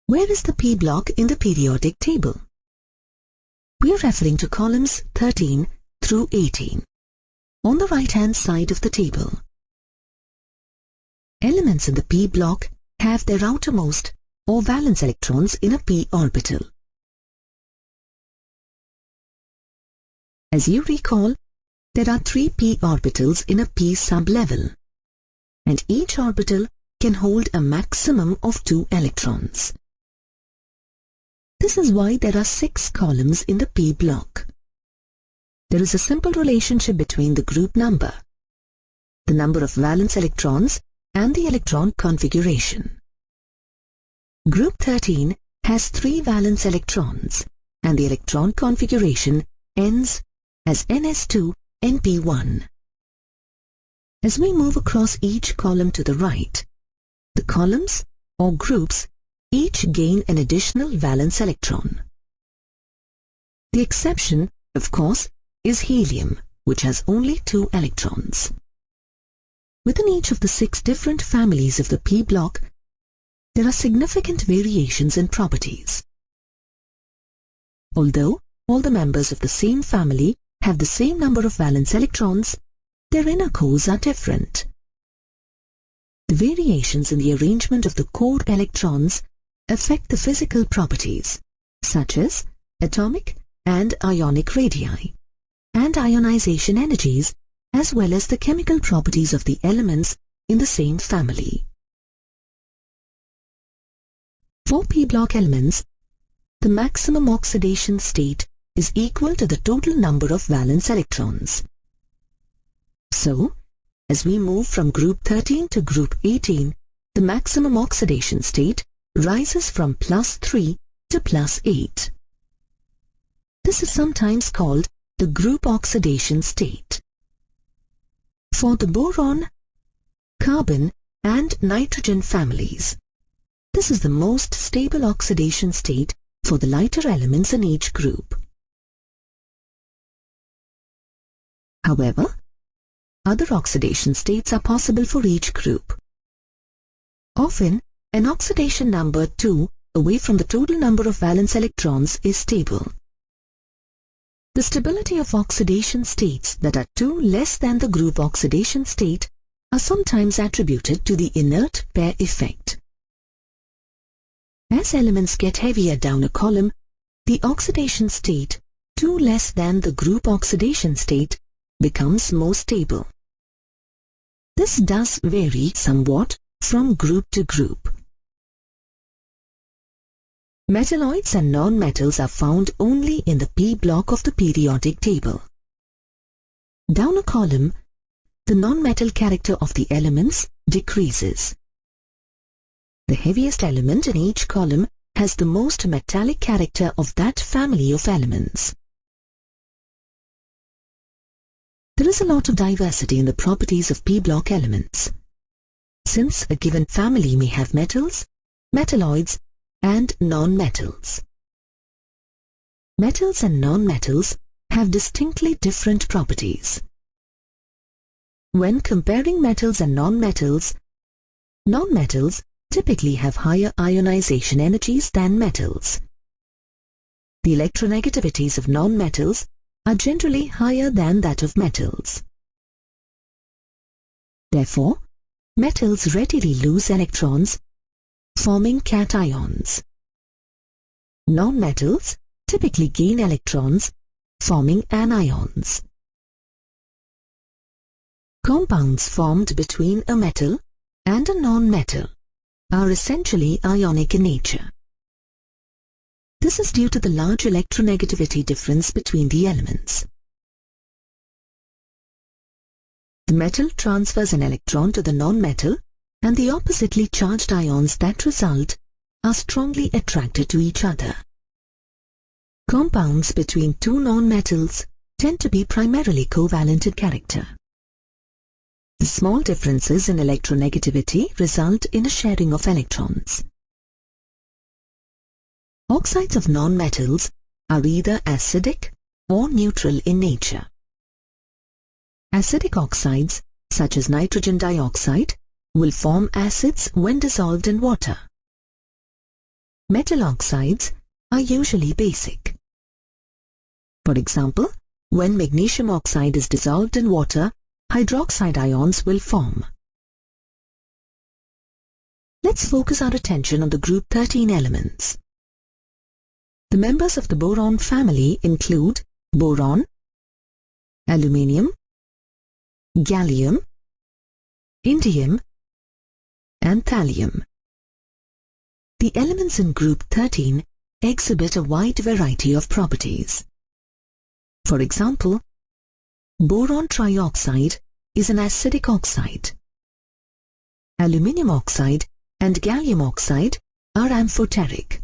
Where is the p block in the periodic table? We are referring to columns 13 through 18 on the right-hand side of the table. Elements in the p block have their outermost or valence electrons in a p orbital. As you recall, there are 3 p orbitals in a p sublevel, and each orbital can hold a maximum of 2 electrons. This is why there are 6 columns in the p block. There is a simple relationship between the group number, the number of valence electrons, and the electron configuration. Group 13 has 3 valence electrons, and the electron configuration ends as ns2 np1. As we move across each column to the right, the columns or groups each gain an additional valence electron. The exception, of course, is helium, which has only 2 electrons. Within each of the 6 different families of the p block, there are significant variations in properties. Although all the members of the same family have the same number of valence electrons, their inner cores are different. The variations in the arrangement of the core electrons affect the physical properties, such as atomic and ionic radii, and ionization energies, as well as the chemical properties of the elements in the same family. For p block elements, the maximum oxidation state is equal to the total number of valence electrons. So, as we move from group 13 to group 18, the maximum oxidation state rises from +3 to +8. This is sometimes called the group oxidation state. For the boron, carbon, and nitrogen families, this is the most stable oxidation state for the lighter elements in each group. However, other oxidation states are possible for each group. Often, an oxidation number 2 away from the total number of valence electrons is stable. The stability of oxidation states that are 2 less than the group oxidation state are sometimes attributed to the inert pair effect. As elements get heavier down a column, the oxidation state 2 less than the group oxidation state becomes more stable. This does vary somewhat from group to group. Metalloids and non-metals are found only in the p block of the periodic table. Down a column, the non-metal character of the elements decreases. The heaviest element in each column has the most metallic character of that family of elements. There is a lot of diversity in the properties of p block elements. Since a given family may have metals, metalloids, and non-metals. Metals and non-metals have distinctly different properties. When comparing metals and non-metals, non-metals typically have higher ionization energies than metals. The electronegativities of non-metals are generally higher than that of metals. Therefore, metals readily lose electrons, forming cations. Non-metals typically gain electrons, forming anions. Compounds formed between a metal and a non-metal are essentially ionic in nature. This is due to the large electronegativity difference between the elements. The metal transfers an electron to the non-metal, and the oppositely charged ions that result are strongly attracted to each other. Compounds between 2 non-metals tend to be primarily covalent in character. The small differences in electronegativity result in a sharing of electrons. Oxides of non-metals are either acidic or neutral in nature. Acidic oxides, such as nitrogen dioxide, will form acids when dissolved in water. metal oxides are usually basic. For example, when magnesium oxide is dissolved in water, hydroxide ions will form. Let's focus our attention on the group 13 elements. The members of the boron family include boron, aluminium, gallium, indium, and thallium. The elements in group 13 exhibit a wide variety of properties. For example, boron trioxide is an acidic oxide. Aluminium oxide and gallium oxide are amphoteric.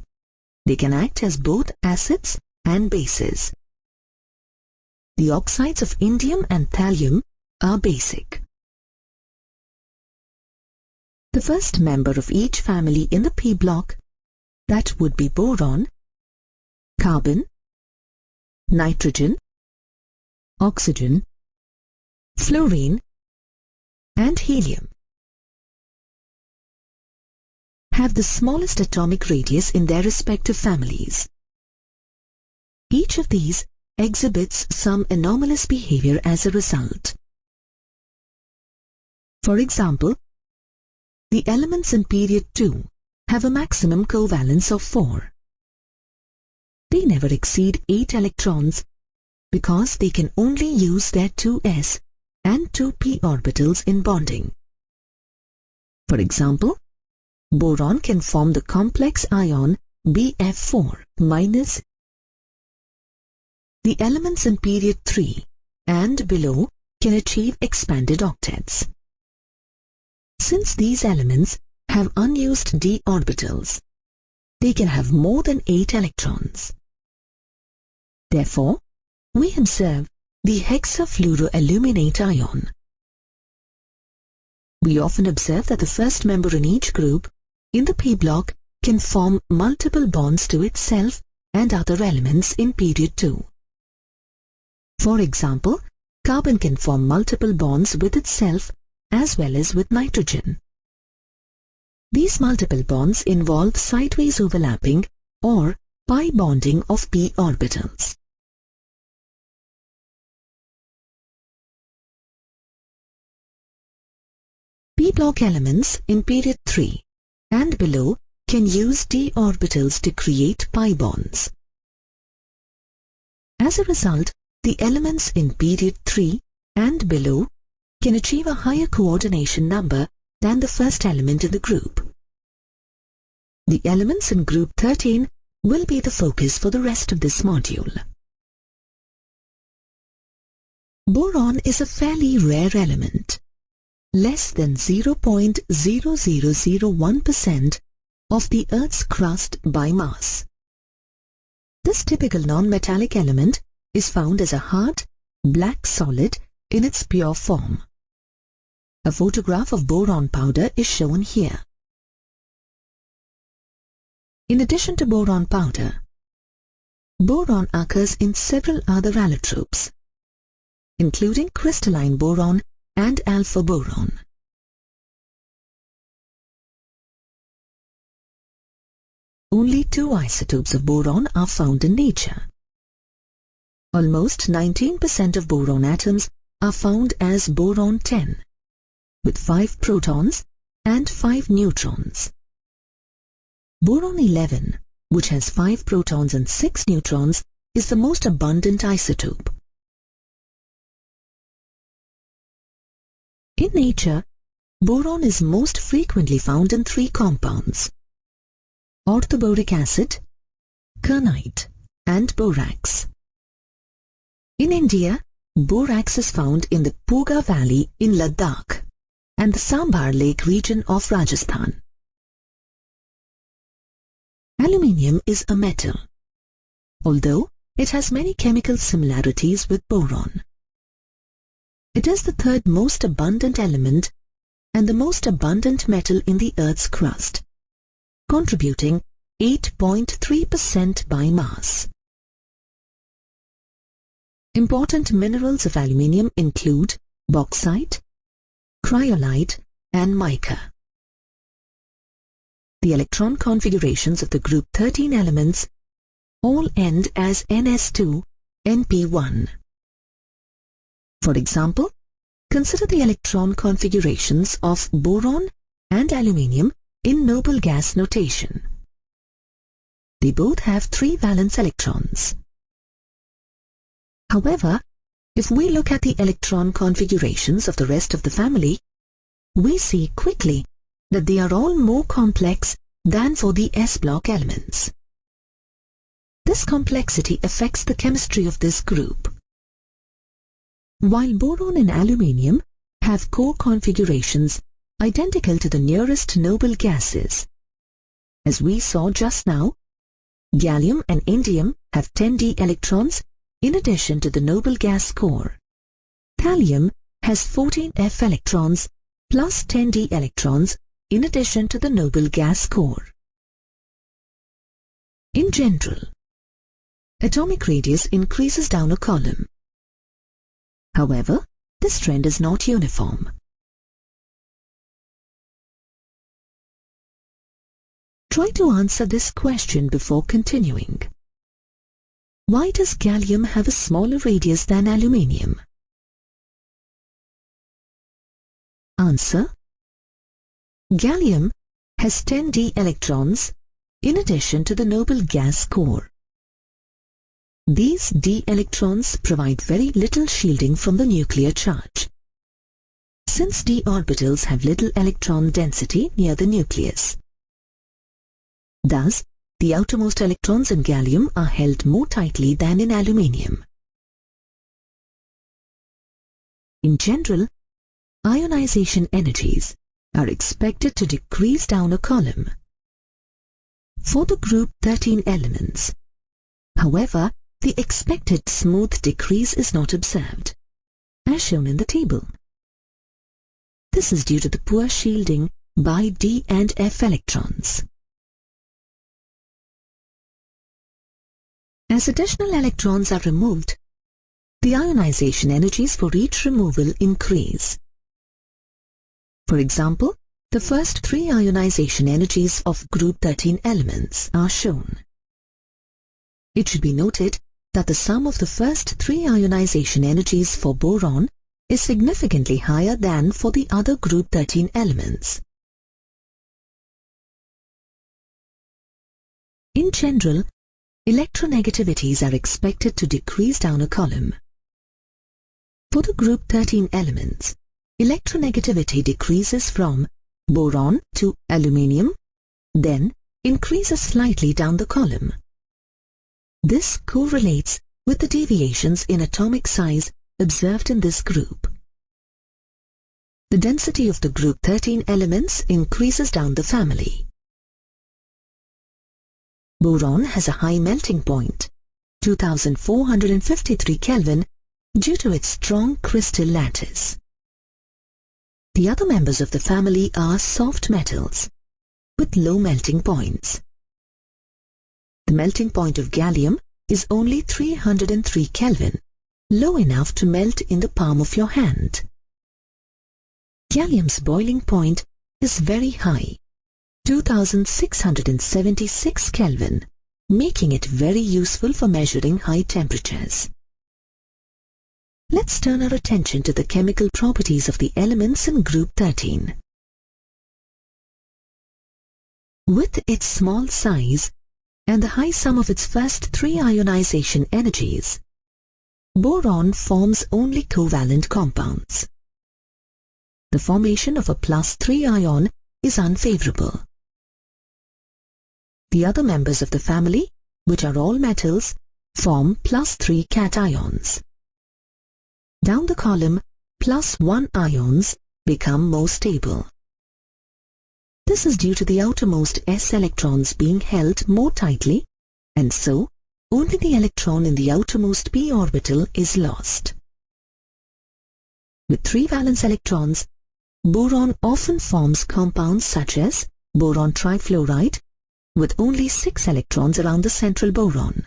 They can act as both acids and bases. The oxides of indium and thallium are basic. The first member of each family in the P block, that would be boron, carbon, nitrogen, oxygen, fluorine, and helium, have the smallest atomic radius in their respective families. Each of these exhibits some anomalous behavior as a result. For example, the elements in period 2 have a maximum covalence of 4. They never exceed 8 electrons because they can only use their 2s and 2p orbitals in bonding. For example, boron can form the complex ion Bf4-. The elements in period 3 and below can achieve expanded octets. Since these elements have unused d orbitals, they can have more than 8 electrons. Therefore, we observe the hexafluoroaluminate ion. We often observe that the first member in each group in the P block can form multiple bonds to itself and other elements in period 2. For example, carbon can form multiple bonds with itself as well as with nitrogen. These multiple bonds involve sideways overlapping or pi bonding of p orbitals. P block elements in period 3 and below can use d orbitals to create pi bonds. As a result, the elements in period 3 and below can achieve a higher coordination number than the first element in the group. The elements in group 13 will be the focus for the rest of this module. Boron is a fairly rare element. Less than 0.0001% of the Earth's crust by mass. This typical non-metallic element is found as a hard, black solid in its pure form. A photograph of boron powder is shown here. In addition to boron powder, boron occurs in several other allotropes, including crystalline boron and alpha boron. Only 2 isotopes of boron are found in nature. Almost 19% of boron atoms are found as boron-10, with 5 protons and 5 neutrons. Boron-11, which has 5 protons and 6 neutrons, is the most abundant isotope. In nature, boron is most frequently found in 3 compounds: orthoboric acid, kernite, and borax. In India, borax is found in the Puga Valley in Ladakh and the Sambar Lake region of Rajasthan. Aluminium is a metal, although it has many chemical similarities with boron. It is the third most abundant element and the most abundant metal in the Earth's crust, contributing 8.3% by mass. Important minerals of aluminium include bauxite, cryolite, and mica. the electron configurations of the group 13 elements all end as ns2, np1. For example, consider the electron configurations of boron and aluminium in noble gas notation. They both have 3 valence electrons. However, if we look at the electron configurations of the rest of the family, we see quickly that they are all more complex than for the s-block elements. This complexity affects the chemistry of this group. While boron and aluminium have core configurations identical to the nearest noble gases, as we saw just now, gallium and indium have 10d electrons in addition to the noble gas core. Thallium has 14f electrons plus 10d electrons in addition to the noble gas core. In general, atomic radius increases down a column. However, this trend is not uniform. Try to answer this question before continuing. Why does gallium have a smaller radius than aluminium? Answer: gallium has 10d electrons in addition to the noble gas core. These d electrons provide very little shielding from the nuclear charge, since d orbitals have little electron density near the nucleus. Thus, the outermost electrons in gallium are held more tightly than in aluminium. In general, ionization energies are expected to decrease down a column. For the group 13 elements, however, the expected smooth decrease is not observed, as shown in the table. This is due to the poor shielding by d and f electrons. As additional electrons are removed, the ionization energies for each removal increase. For example, the first 3 ionization energies of group 13 elements are shown. It should be noted that the sum of the first 3 ionization energies for boron is significantly higher than for the other group 13 elements. In general, electronegativities are expected to decrease down a column. For the group 13 elements, electronegativity decreases from boron to aluminium, then increases slightly down the column. This correlates with the deviations in atomic size observed in this group. The density of the group 13 elements increases down the family. Boron has a high melting point, 2453 Kelvin, due to its strong crystal lattice. The other members of the family are soft metals, with low melting points. The melting point of gallium is only 303 Kelvin, low enough to melt in the palm of your hand. Gallium's boiling point is very high, 2676 Kelvin, making it very useful for measuring high temperatures. Let's turn our attention to the chemical properties of the elements in group 13. With its small size and the high sum of its first 3 ionization energies, boron forms only covalent compounds. The formation of a +3 ion is unfavorable. The other members of the family, which are all metals, form +3 cations. Down the column, +1 ions become more stable. This is due to the outermost s electrons being held more tightly, and so only the electron in the outermost p orbital is lost. With 3 valence electrons, boron often forms compounds such as boron trifluoride, with only 6 electrons around the central boron.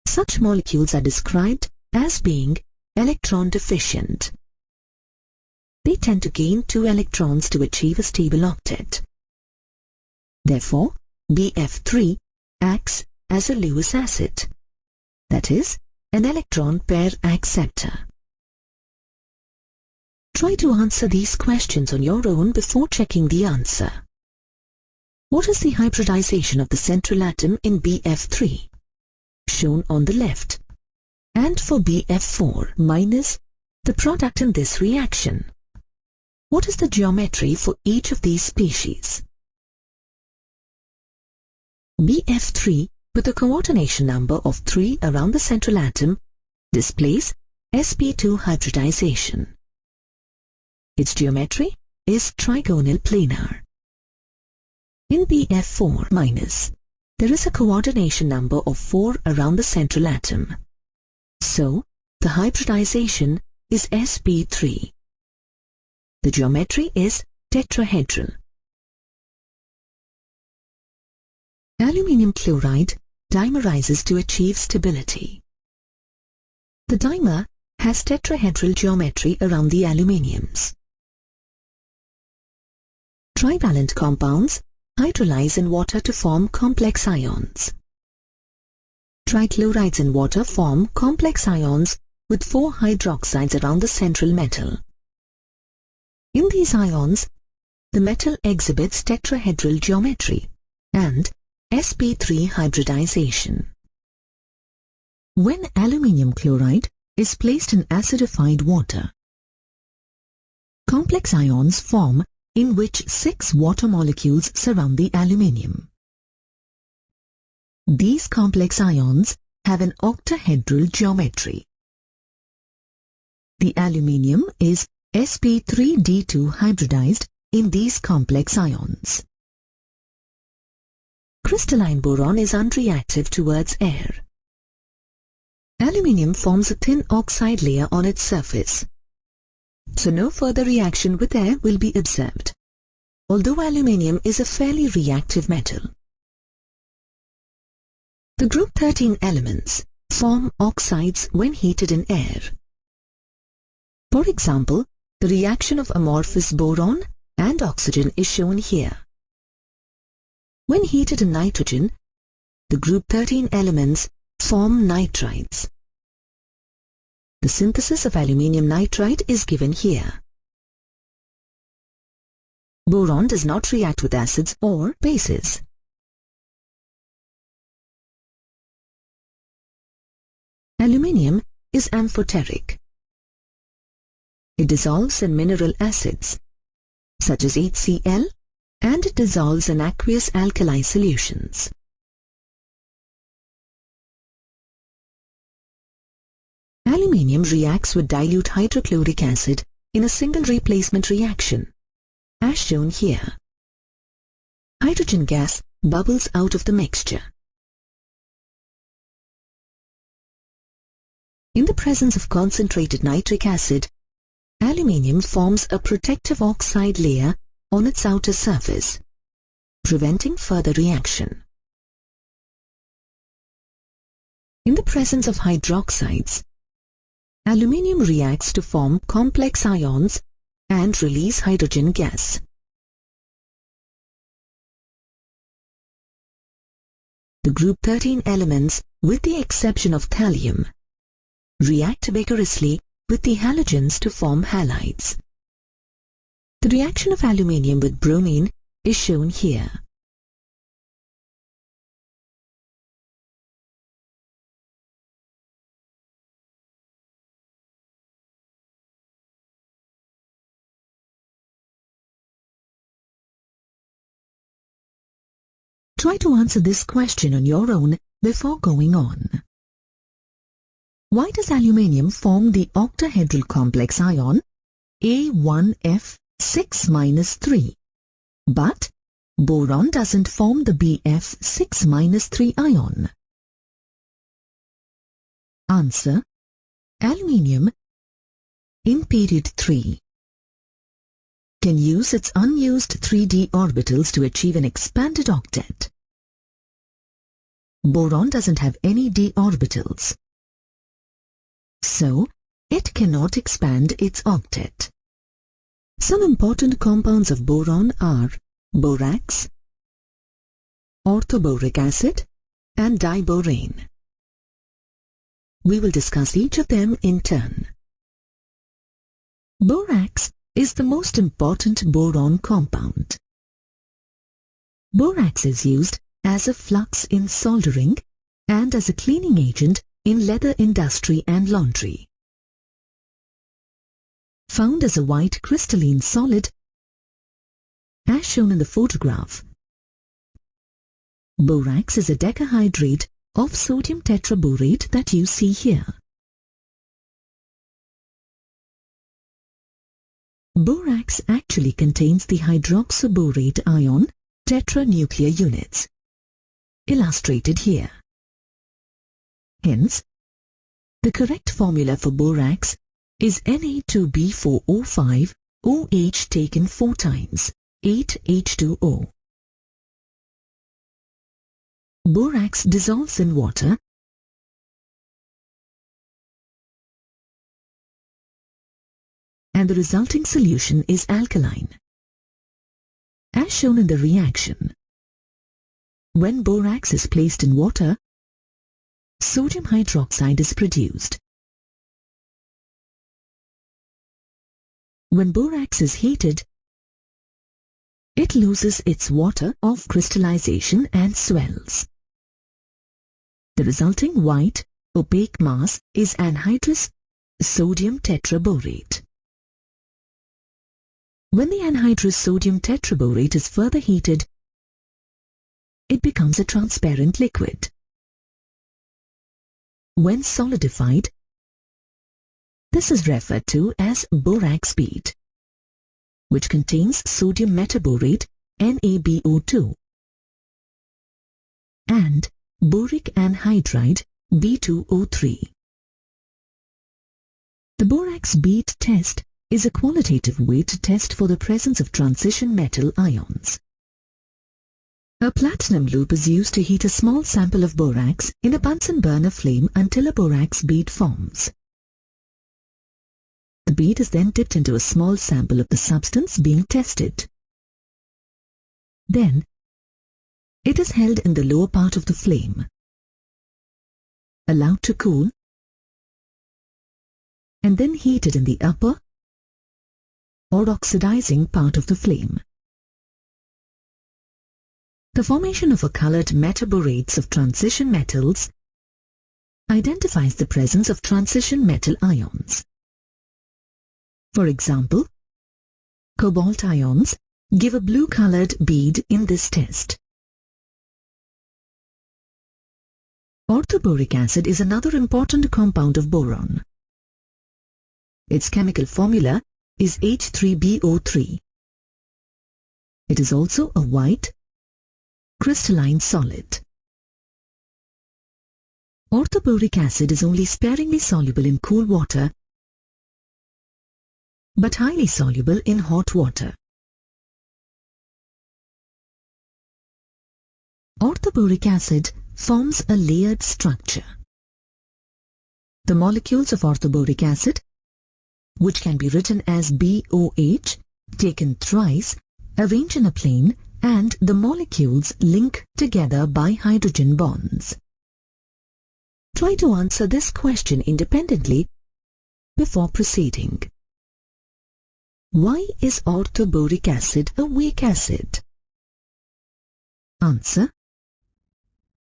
Such molecules are described as being electron deficient. They tend to gain 2 electrons to achieve a stable octet. Therefore, BF3 acts as a Lewis acid, that is, an electron pair acceptor. Try to answer these questions on your own before checking the answer. What is the hybridization of the central atom in BF3? Shown on the left. And for BF4 minus the product in this reaction. What is the geometry for each of these species? BF3 with a coordination number of 3 around the central atom displays sp2 hybridization. Its geometry is trigonal planar. In BF4 minus, there is a coordination number of 4 around the central atom. So, the hybridization is sp3. The geometry is tetrahedral. Aluminium chloride dimerizes to achieve stability. The dimer has tetrahedral geometry around the aluminiums. Trivalent compounds hydrolyze in water to form complex ions. Trichlorides in water form complex ions with 4 hydroxides around the central metal. In these ions, the metal exhibits tetrahedral geometry and sp3 hybridization. When aluminium chloride is placed in acidified water, complex ions form in which 6 water molecules surround the aluminium. These complex ions have an octahedral geometry. The aluminium is sp3d2 hybridized in these complex ions. Crystalline boron is unreactive towards air. Aluminium forms a thin oxide layer on its surface, so no further reaction with air will be observed, although aluminium is a fairly reactive metal. The group 13 elements form oxides when heated in air. For example, the reaction of amorphous boron and oxygen is shown here. When heated in nitrogen, the group 13 elements form nitrides. The synthesis of aluminium nitride is given here. Boron does not react with acids or bases. Aluminium is amphoteric. It dissolves in mineral acids, such as HCl, and it dissolves in aqueous alkali solutions. Aluminium reacts with dilute hydrochloric acid in a single replacement reaction, as shown here. Hydrogen gas bubbles out of the mixture. In the presence of concentrated nitric acid, aluminium forms a protective oxide layer on its outer surface, preventing further reaction. In the presence of hydroxides, aluminium reacts to form complex ions and release hydrogen gas. The group 13 elements, with the exception of thallium, react vigorously with the halogens to form halides. The reaction of aluminium with bromine is shown here. Try to answer this question on your own before going on. Why does aluminium form the octahedral complex ion A1F6-3, but boron doesn't form the BF6-3 ion? Answer: aluminium, in period 3, can use its unused 3d orbitals to achieve an expanded octet. Boron doesn't have any d orbitals, so it cannot expand its octet. Some important compounds of boron are borax, orthoboric acid and diborane. We will discuss each of them in turn. Borax is the most important boron compound. Borax is used as a flux in soldering and as a cleaning agent in leather industry and laundry. Found as a white crystalline solid, as shown in the photograph, borax is a decahydrate of sodium tetraborate that you see here. Borax actually contains the hydroxyborate ion tetranuclear units, illustrated here. Hence, the correct formula for borax is Na2B4O5 OH taken 4 times, 8H2O. Borax dissolves in water and the resulting solution is alkaline. As shown in the reaction, when borax is placed in water, sodium hydroxide is produced. When borax is heated, it loses its water off crystallization and swells. The resulting white, opaque mass is anhydrous sodium tetraborate. When the anhydrous sodium tetraborate is further heated, it becomes a transparent liquid. When solidified, this is referred to as borax bead, which contains sodium metaborate NaBO2 and boric anhydride B2O3. The borax bead test is a qualitative way to test for the presence of transition metal ions. A platinum loop is used to heat a small sample of borax in a Bunsen burner flame until a borax bead forms. The bead is then dipped into a small sample of the substance being tested. Then, it is held in the lower part of the flame, allowed to cool, and then heated in the upper or oxidizing part of the flame. The formation of a colored metaborates of transition metals identifies the presence of transition metal ions. For example, cobalt ions give a blue-colored bead in this test. Orthoboric acid is another important compound of boron. Its chemical formula is H3BO3. It is also a white, crystalline solid. Orthoboric acid is only sparingly soluble in cool water, but highly soluble in hot water. Orthoboric acid forms a layered structure. The molecules of orthoboric acid, which can be written as BOH, taken thrice, arrange in a plane, and the molecules link together by hydrogen bonds. Try to answer this question independently before proceeding. Why is orthoboric acid a weak acid? Answer.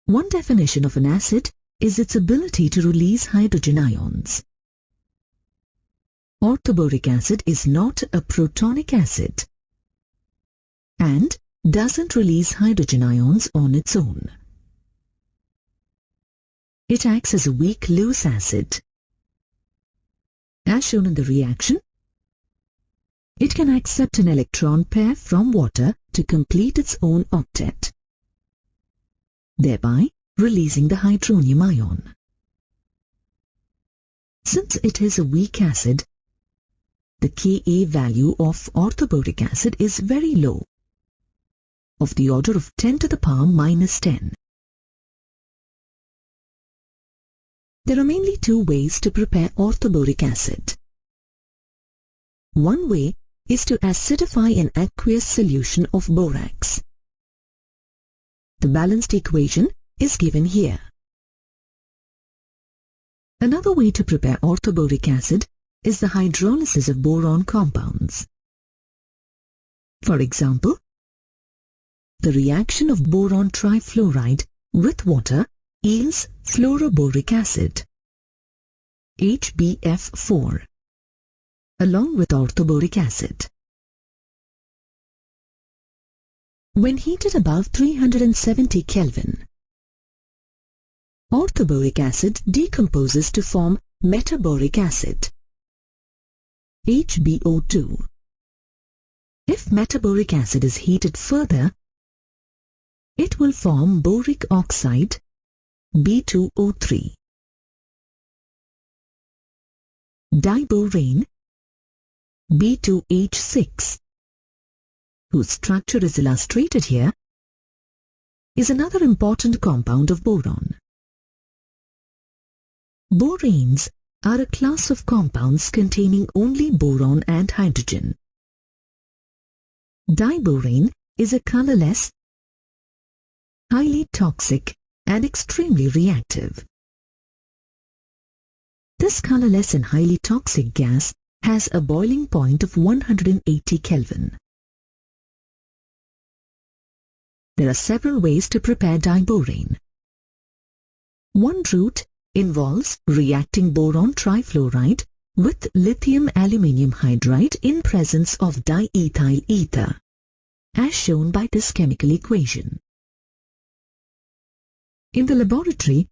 One definition of an acid is its ability to release hydrogen ions. Orthoboric acid is not a protonic acid and doesn't release hydrogen ions on its own. It acts as a weak loose acid. As shown in the reaction, it can accept an electron pair from water to complete its own octet, thereby releasing the hydronium ion. Since it is a weak acid, the Ka value of orthoboric acid is very low, of the order of 10 to the power minus 10. There are mainly two ways to prepare orthoboric acid. One way is to acidify an aqueous solution of borax. The balanced equation is given here. Another way to prepare orthoboric acid is the hydrolysis of boron compounds. For example, the reaction of boron trifluoride with water yields fluoroboric acid, HbF4, along with orthoboric acid. When heated above 370 Kelvin, orthoboric acid decomposes to form metaboric acid, HBO2. If metaboric acid is heated further, it will form boric oxide, B2O3. Diborane, B2H6, whose structure is illustrated here, is another important compound of boron. Boranes are a class of compounds containing only boron and hydrogen. Diborane is a colorless, highly toxic and extremely reactive. This colorless and highly toxic gas has a boiling point of 180 Kelvin. There are several ways to prepare diborane. One route involves reacting boron trifluoride with lithium aluminium hydride in presence of diethyl ether, as shown by this chemical equation. In the laboratory,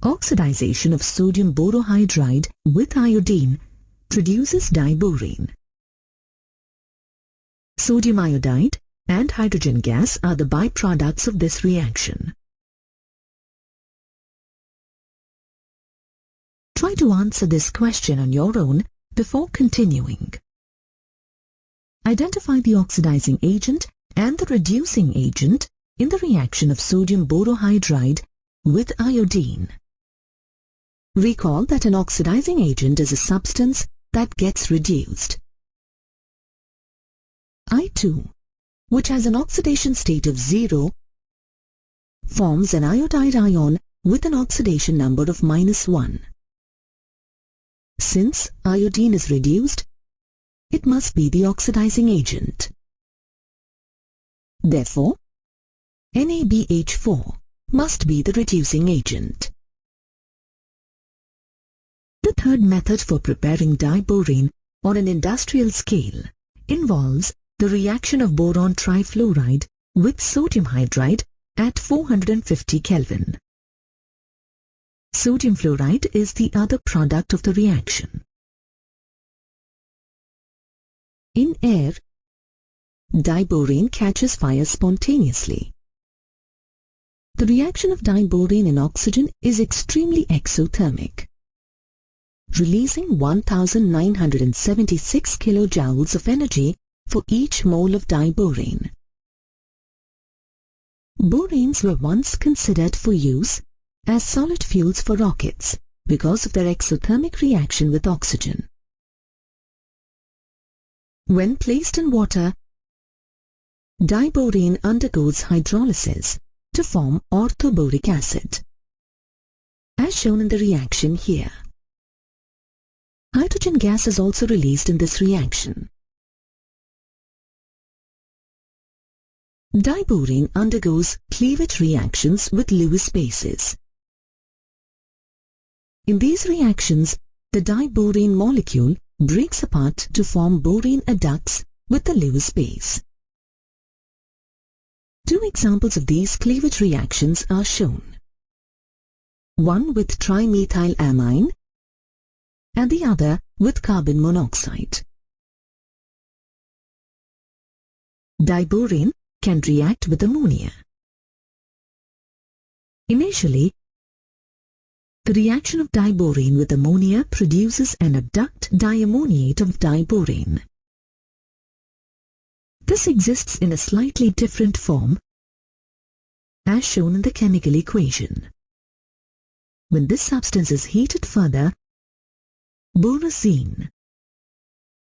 oxidization of sodium borohydride with iodine produces diborane. Sodium iodide and hydrogen gas are the byproducts of this reaction. Try to answer this question on your own before continuing. Identify the oxidizing agent and the reducing agent in the reaction of sodium borohydride with iodine. Recall that an oxidizing agent is a substance that gets reduced. I2, which has an oxidation state of 0, forms an iodide ion with an oxidation number of -1. Since iodine is reduced, it must be the oxidizing agent. Therefore, NaBH4 must be the reducing agent. The third method for preparing diborane on an industrial scale involves the reaction of boron trifluoride with sodium hydride at 450 Kelvin. Sodium fluoride is the other product of the reaction. In air, diborane catches fire spontaneously. The reaction of diborane and oxygen is extremely exothermic, releasing 1976 kilojoules of energy for each mole of diborane. Boranes were once considered for use as solid fuels for rockets because of their exothermic reaction with oxygen. When placed in water, diborane undergoes hydrolysis to form orthoboric acid, as shown in the reaction here. Hydrogen gas is also released in this reaction. Diborane undergoes cleavage reactions with Lewis bases. In these reactions, the diborane molecule breaks apart to form borane adducts with the Lewis base. Two examples of these cleavage reactions are shown. One with trimethylamine and the other with carbon monoxide. Diborane can react with ammonia. Initially, the reaction of diborane with ammonia produces an adduct diammoniate of diborane. This exists in a slightly different form, as shown in the chemical equation. When this substance is heated further, borazine,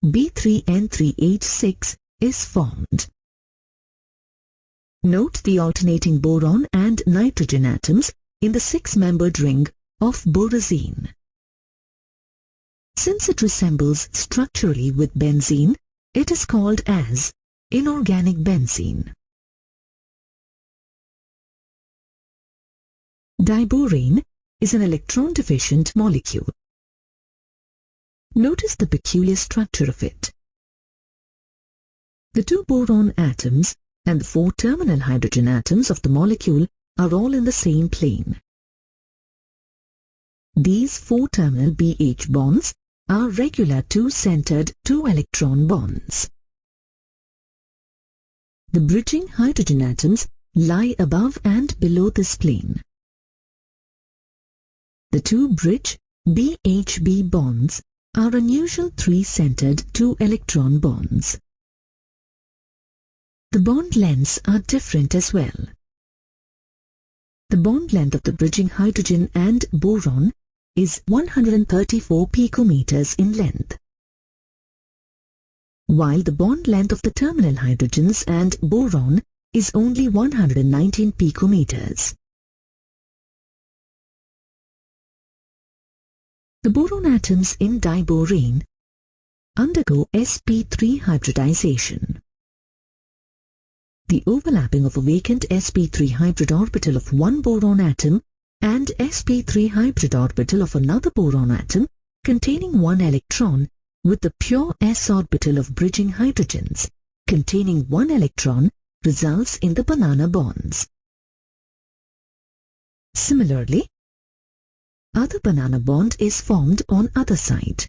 B3N3H6, is formed. Note the alternating boron and nitrogen atoms in the 6-membered ring of borazine. Since it resembles structurally with benzene, it is called as inorganic benzene. Diborane is an electron-deficient molecule. Notice the peculiar structure of it. The 2 boron atoms and the 4 terminal hydrogen atoms of the molecule are all in the same plane. These 4 terminal BH bonds are regular 2-centered 2-electron bonds. The bridging hydrogen atoms lie above and below this plane. The 2 bridge BHB bonds are unusual 3-centered 2-electron bonds. The bond lengths are different as well. The bond length of the bridging hydrogen and boron is 134 picometers in length, while the bond length of the terminal hydrogens and boron is only 119 picometers. The boron atoms in diborane undergo sp3 hybridization. The overlapping of a vacant sp3 hybrid orbital of one boron atom and sp3 hybrid orbital of another boron atom containing one electron with the pure s orbital of bridging hydrogens containing one electron results in the banana bonds. Similarly, other banana bond is formed on other side.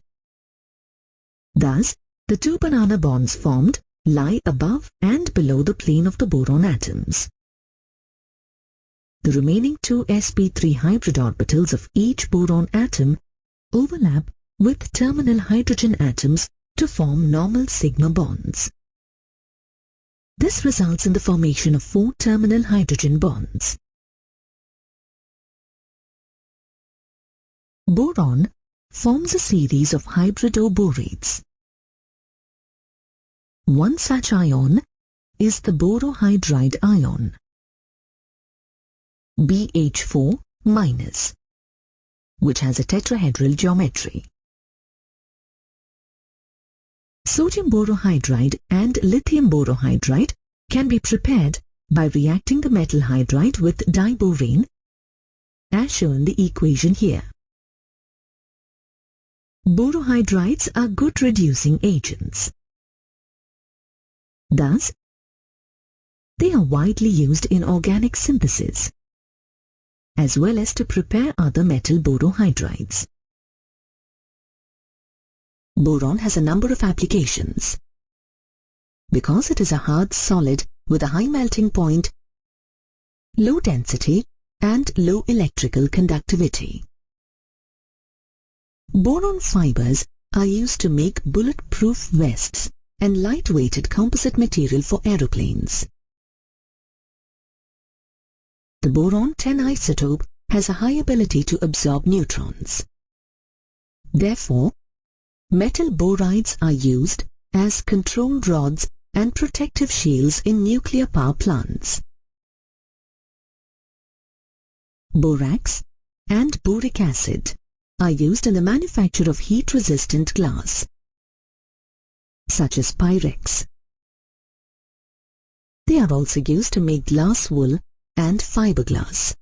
Thus, the 2 banana bonds formed lie above and below the plane of the boron atoms. The remaining 2 sp3 hybrid orbitals of each boron atom overlap with terminal hydrogen atoms to form normal sigma bonds. This results in the formation of 4 terminal hydrogen bonds. Boron forms a series of hybridoborates. One such ion is the borohydride ion, BH4-, which has a tetrahedral geometry. Sodium borohydride and lithium borohydride can be prepared by reacting the metal hydride with diborane, as shown in the equation here. Borohydrides are good reducing agents. Thus, they are widely used in organic synthesis, as well as to prepare other metal borohydrides. Boron has a number of applications. Because it is a hard solid with a high melting point, low density, and low electrical conductivity. Boron fibers are used to make bulletproof vests and light-weighted composite material for aeroplanes. The boron-10 isotope has a high ability to absorb neutrons. Therefore, metal borides are used as control rods and protective shields in nuclear power plants. Borax and boric acid are used in the manufacture of heat-resistant glass, such as Pyrex. They are also used to make glass wool and fiberglass.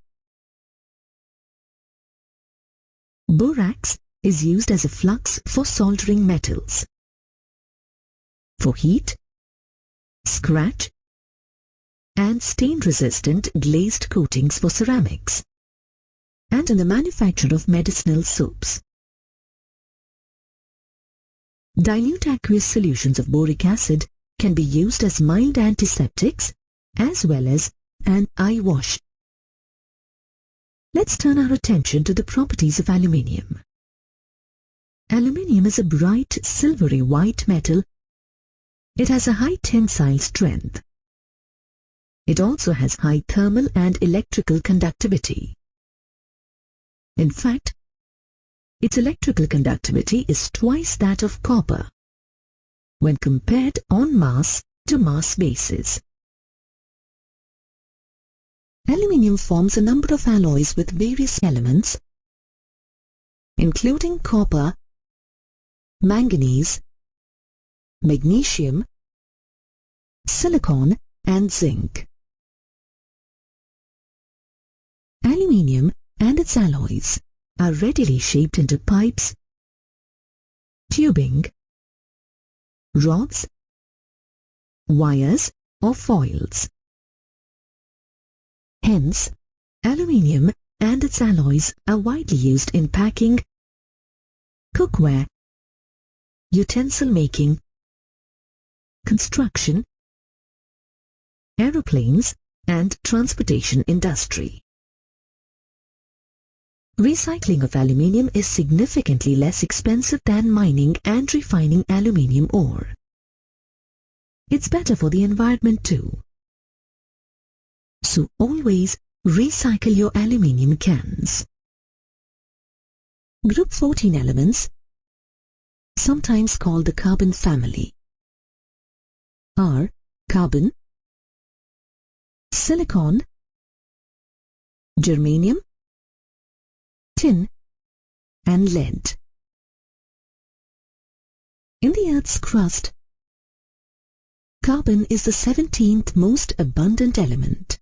Borax is used as a flux for soldering metals, for heat, scratch, and stain-resistant glazed coatings for ceramics, and in the manufacture of medicinal soaps. Dilute aqueous solutions of boric acid can be used as mild antiseptics as well as an eye wash. Let's turn our attention to the properties of aluminium. Aluminium is a bright silvery white metal. It has a high tensile strength. It also has high thermal and electrical conductivity. In fact, its electrical conductivity is twice that of copper when compared on mass to mass basis. Aluminium forms a number of alloys with various elements, including copper, manganese, magnesium, silicon, and zinc. Aluminium and its alloys are readily shaped into pipes, tubing, rods, wires, or foils. Hence, aluminium and its alloys are widely used in packing, cookware, utensil making, construction, aeroplanes, and transportation industry. Recycling of aluminium is significantly less expensive than mining and refining aluminium ore. It's better for the environment too. So always recycle your aluminium cans. Group 14 elements, sometimes called the carbon family, are carbon, silicon, germanium, tin, and lead. In the Earth's crust, carbon is the 17th most abundant element.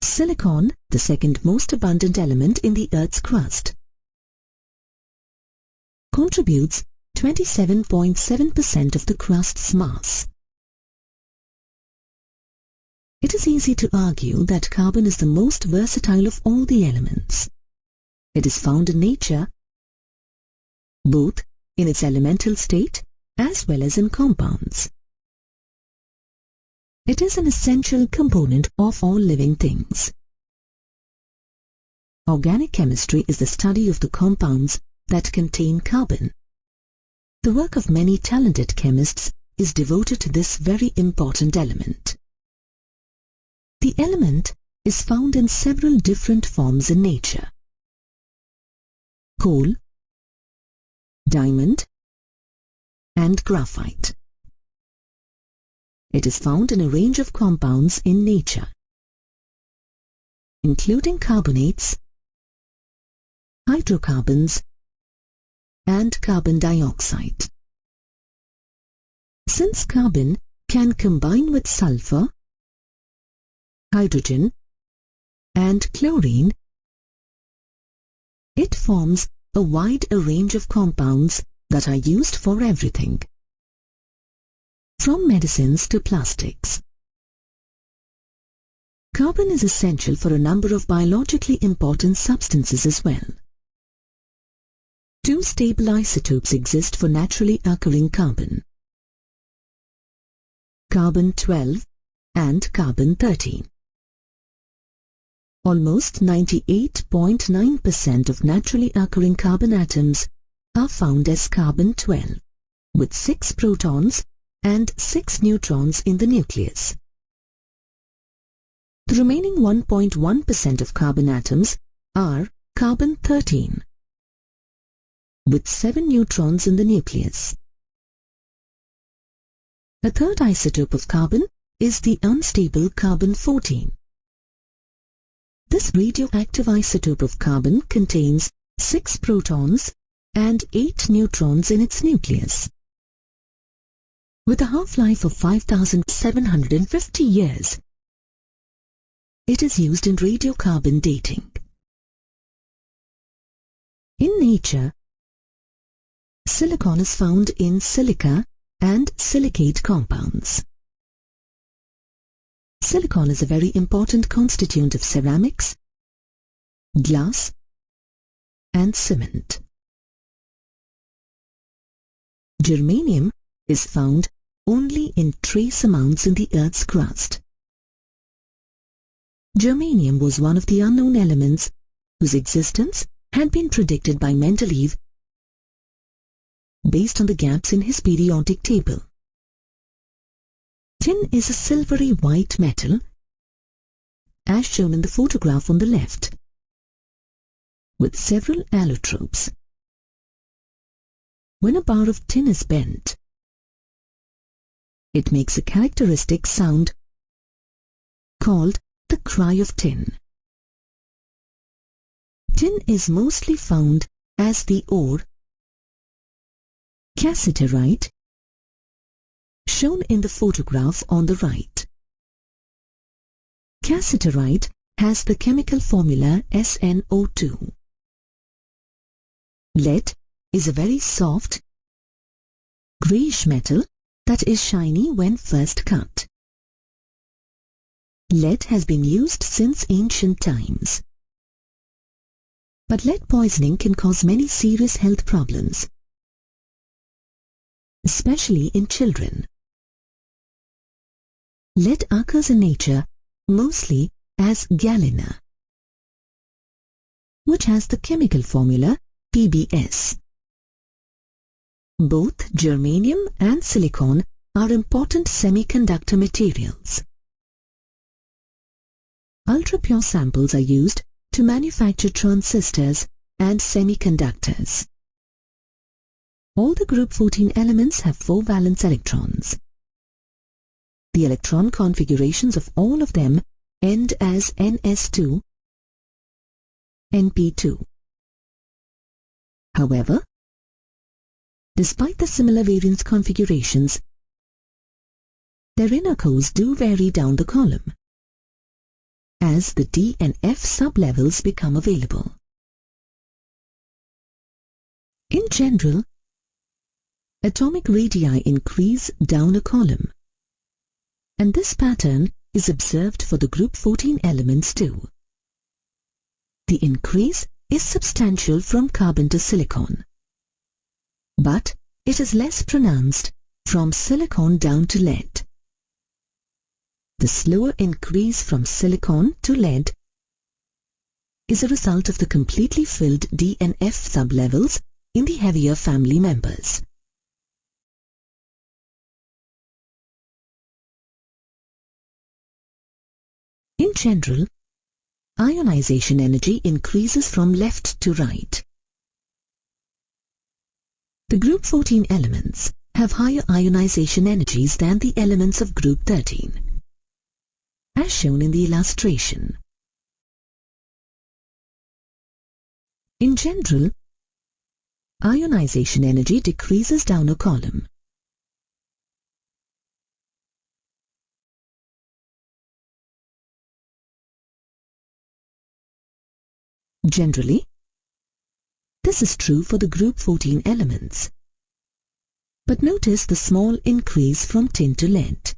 Silicon, the second most abundant element in the Earth's crust, contributes 27.7% of the crust's mass. It is easy to argue that carbon is the most versatile of all the elements. It is found in nature, both in its elemental state as well as in compounds. It is an essential component of all living things. Organic chemistry is the study of the compounds that contain carbon. The work of many talented chemists is devoted to this very important element. The element is found in several different forms in nature: coal, diamond, and graphite. It is found in a range of compounds in nature, including carbonates, hydrocarbons, and carbon dioxide. Since carbon can combine with sulfur, hydrogen, and chlorine, it forms a wide range of compounds that are used for everything, from medicines to plastics. Carbon is essential for a number of biologically important substances as well. Two stable isotopes exist for naturally occurring carbon: carbon-12 and carbon-13. Almost 98.9% of naturally occurring carbon atoms are found as carbon-12, with 6 protons and 6 neutrons in the nucleus. The remaining 1.1% of carbon atoms are carbon-13, with 7 neutrons in the nucleus. A third isotope of carbon is the unstable carbon-14. This radioactive isotope of carbon contains 6 protons and 8 neutrons in its nucleus. With a half-life of 5,750 years, it is used in radiocarbon dating. In nature, silicon is found in silica and silicate compounds. Silicon is a very important constituent of ceramics, glass, and cement. Germanium is found only in trace amounts in the Earth's crust. Germanium was one of the unknown elements whose existence had been predicted by Mendeleev based on the gaps in his periodic table. Tin is a silvery white metal, as shown in the photograph on the left, with several allotropes. When a bar of tin is bent, it makes a characteristic sound called the cry of tin. Tin is mostly found as the ore cassiterite, shown in the photograph on the right. Cassiterite has the chemical formula SnO2. Lead is a very soft, greyish metal that is shiny when first cut. Lead has been used since ancient times. But lead poisoning can cause many serious health problems, especially in children. Lead occurs in nature mostly as galena, which has the chemical formula PbS. Both germanium and silicon are important semiconductor materials. Ultra-pure samples are used to manufacture transistors and semiconductors. All the group 14 elements have 4 valence electrons. The electron configurations of all of them end as ns2, np2. However, despite the similar valence configurations, their inner cores do vary down the column as the D and F sublevels become available. In general, atomic radii increase down a column, and this pattern is observed for the group 14 elements too. The increase is substantial from carbon to silicon, but it is less pronounced from silicon down to lead. The slower increase from silicon to lead is a result of the completely filled D and F sublevels in the heavier family members. In general, ionization energy increases from left to right. The group 14 elements have higher ionization energies than the elements of group 13, as shown in the illustration. In general, ionization energy decreases down a column. Generally, this is true for the group 14 elements. But notice the small increase from tin to lead.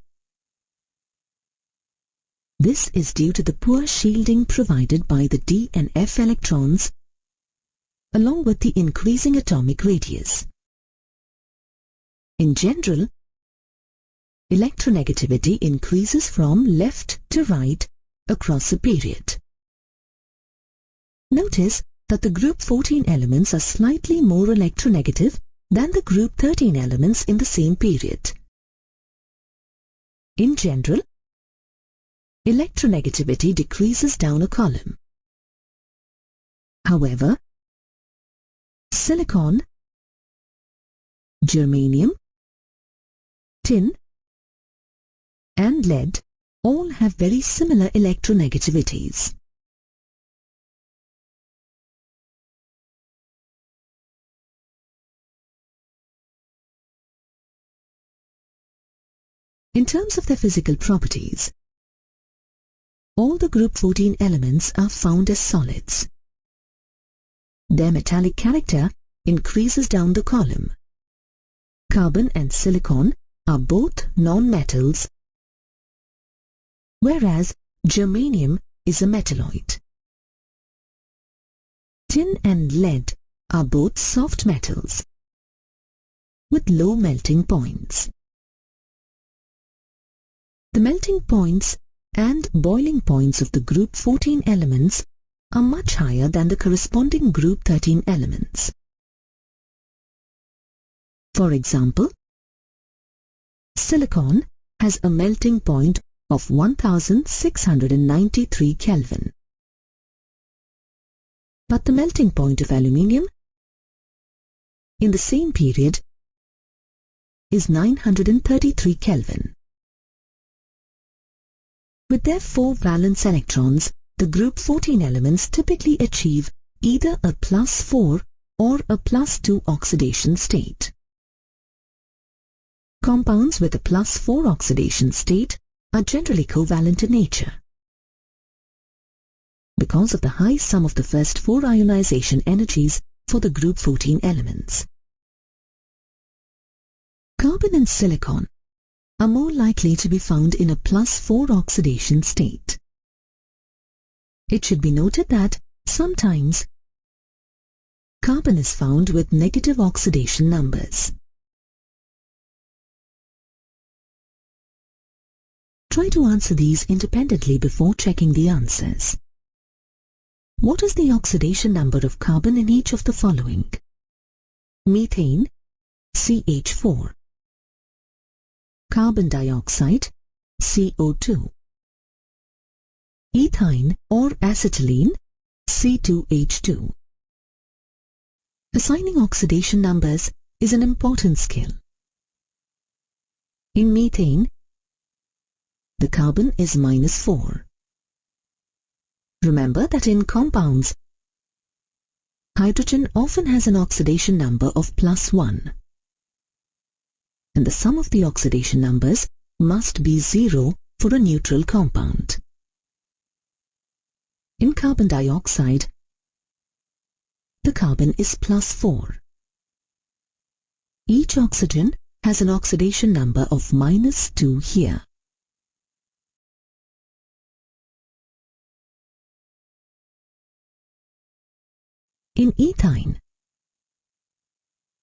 This is due to the poor shielding provided by the D and F electrons, along with the increasing atomic radius. In general, electronegativity increases from left to right across a period. Notice that the group 14 elements are slightly more electronegative than the group 13 elements in the same period. In general, electronegativity decreases down a column. However, silicon, germanium, tin, and lead all have very similar electronegativities. In terms of their physical properties, all the group 14 elements are found as solids. Their metallic character increases down the column. Carbon and silicon are both non-metals, whereas germanium is a metalloid. Tin and lead are both soft metals with low melting points. The melting points and boiling points of the group 14 elements are much higher than the corresponding group 13 elements. For example, silicon has a melting point of 1693 Kelvin. But the melting point of aluminium in the same period is 933 Kelvin. With their 4 valence electrons, the group 14 elements typically achieve either a +4 or a +2 oxidation state. Compounds with a +4 oxidation state are generally covalent in nature. Because of the high sum of the first 4 ionization energies for the group 14 elements. Carbon and silicon are more likely to be found in a +4 oxidation state. It should be noted that sometimes carbon is found with negative oxidation numbers. Try to answer these independently before checking the answers. What is the oxidation number of carbon in each of the following? Methane, CH4. Carbon dioxide, CO2. Ethine or acetylene, C2H2. Assigning oxidation numbers is an important skill. In methane, the carbon is -4. Remember that in compounds, hydrogen often has an oxidation number of +1. And the sum of the oxidation numbers must be 0 for a neutral compound. In carbon dioxide, the carbon is +4. Each oxygen has an oxidation number of -2 here. In ethine,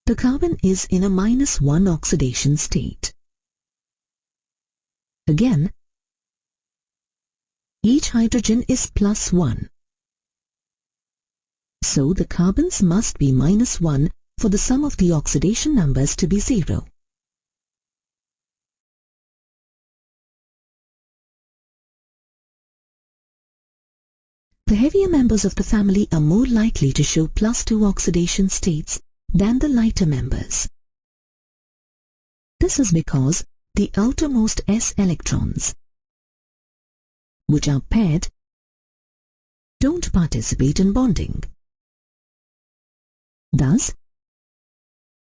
the carbon is in a -1 oxidation state. Again, each hydrogen is +1. So the carbons must be -1 for the sum of the oxidation numbers to be 0. The heavier members of the family are more likely to show +2 oxidation states than the lighter members. This is because the outermost s electrons, which are paired, don't participate in bonding. Thus,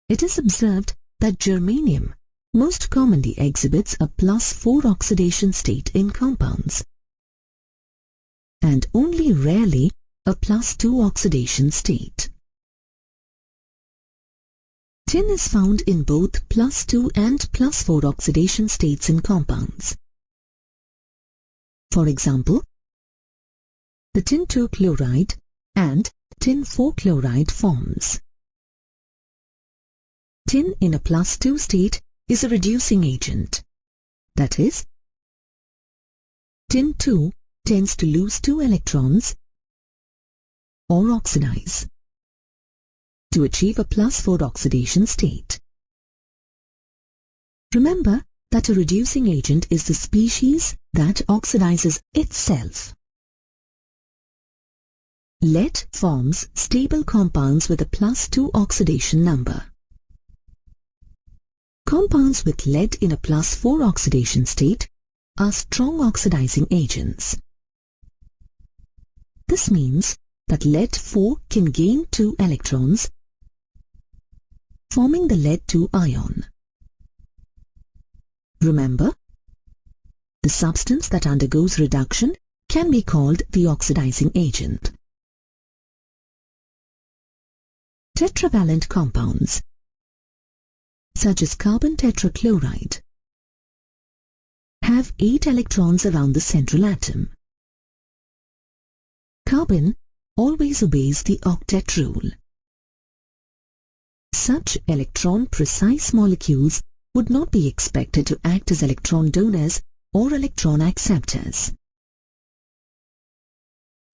it is observed that germanium most commonly exhibits a +4 oxidation state in compounds, and only rarely a +2 oxidation state. Tin is found in both +2 and +4 oxidation states in compounds. For example, the tin 2 chloride and tin 4 chloride forms. Tin in a +2 state is a reducing agent. That is, tin 2 tends to lose 2 electrons or oxidize to achieve a +4 oxidation state. Remember that a reducing agent is the species that oxidizes itself. Lead forms stable compounds with a +2 oxidation number. Compounds with lead in a +4 oxidation state are strong oxidizing agents. This means that lead-4 can gain 2 electrons, forming the lead-2 ion. Remember, the substance that undergoes reduction can be called the oxidizing agent. Tetravalent compounds, such as carbon tetrachloride, have 8 electrons around the central atom. Carbon always obeys the octet rule. Such electron-precise molecules would not be expected to act as electron donors or electron acceptors.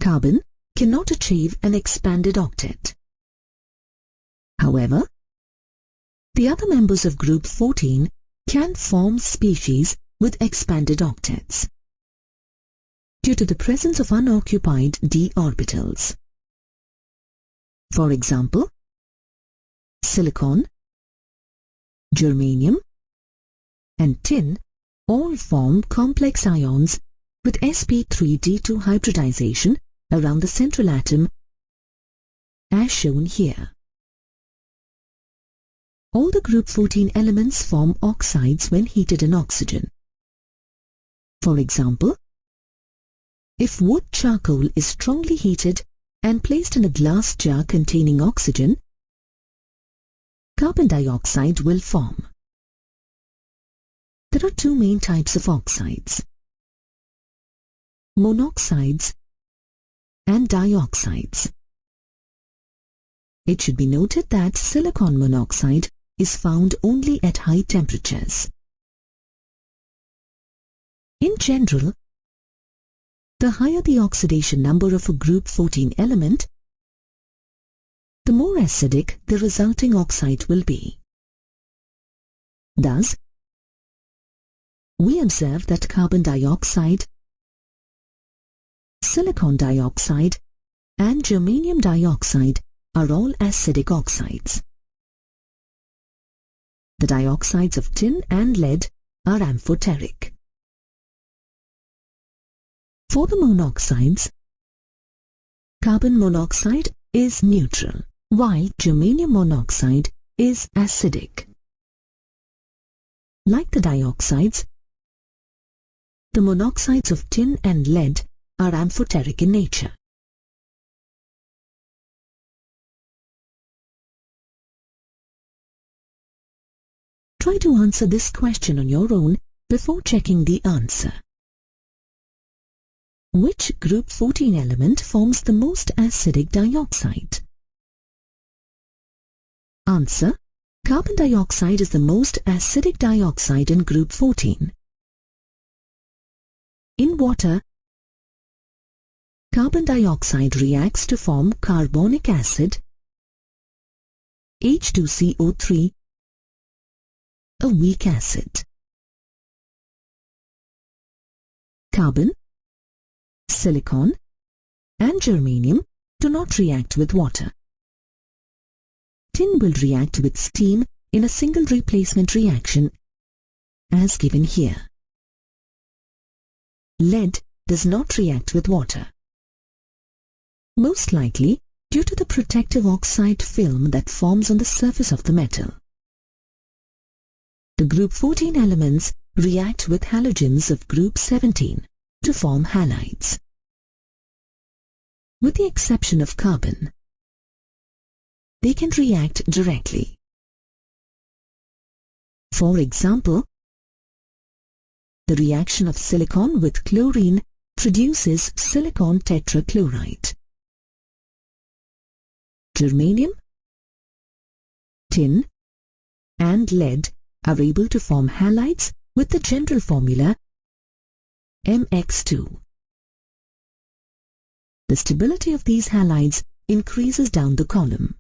Carbon cannot achieve an expanded octet. However, the other members of group 14 can form species with expanded octets due to the presence of unoccupied d orbitals. For example, silicon, germanium, and tin all form complex ions with sp3d2 hybridization around the central atom as shown here. All the group 14 elements form oxides when heated in oxygen. For example, if wood charcoal is strongly heated and placed in a glass jar containing oxygen, carbon dioxide will form. There are two main types of oxides: monoxides and dioxides. It should be noted that silicon monoxide is found only at high temperatures. In general, the higher the oxidation number of a group 14 element, the more acidic the resulting oxide will be. Thus, we observe that carbon dioxide, silicon dioxide, and germanium dioxide are all acidic oxides. The dioxides of tin and lead are amphoteric. For the monoxides, carbon monoxide is neutral, while germanium monoxide is acidic. Like the dioxides, the monoxides of tin and lead are amphoteric in nature. Try to answer this question on your own before checking the answer. Which group 14 element forms the most acidic dioxide? Answer: carbon dioxide is the most acidic dioxide in group 14. In water, carbon dioxide reacts to form carbonic acid, H2CO3, a weak acid. Carbon, silicon, and germanium do not react with water. Tin will react with steam in a single replacement reaction, as given here. Lead does not react with water, most likely due to the protective oxide film that forms on the surface of the metal. The group 14 elements react with halogens of group 17 to form halides. With the exception of carbon, they can react directly. For example, the reaction of silicon with chlorine produces silicon tetrachloride. Germanium, tin, and lead are able to form halides with the general formula MX2. The stability of these halides increases down the column.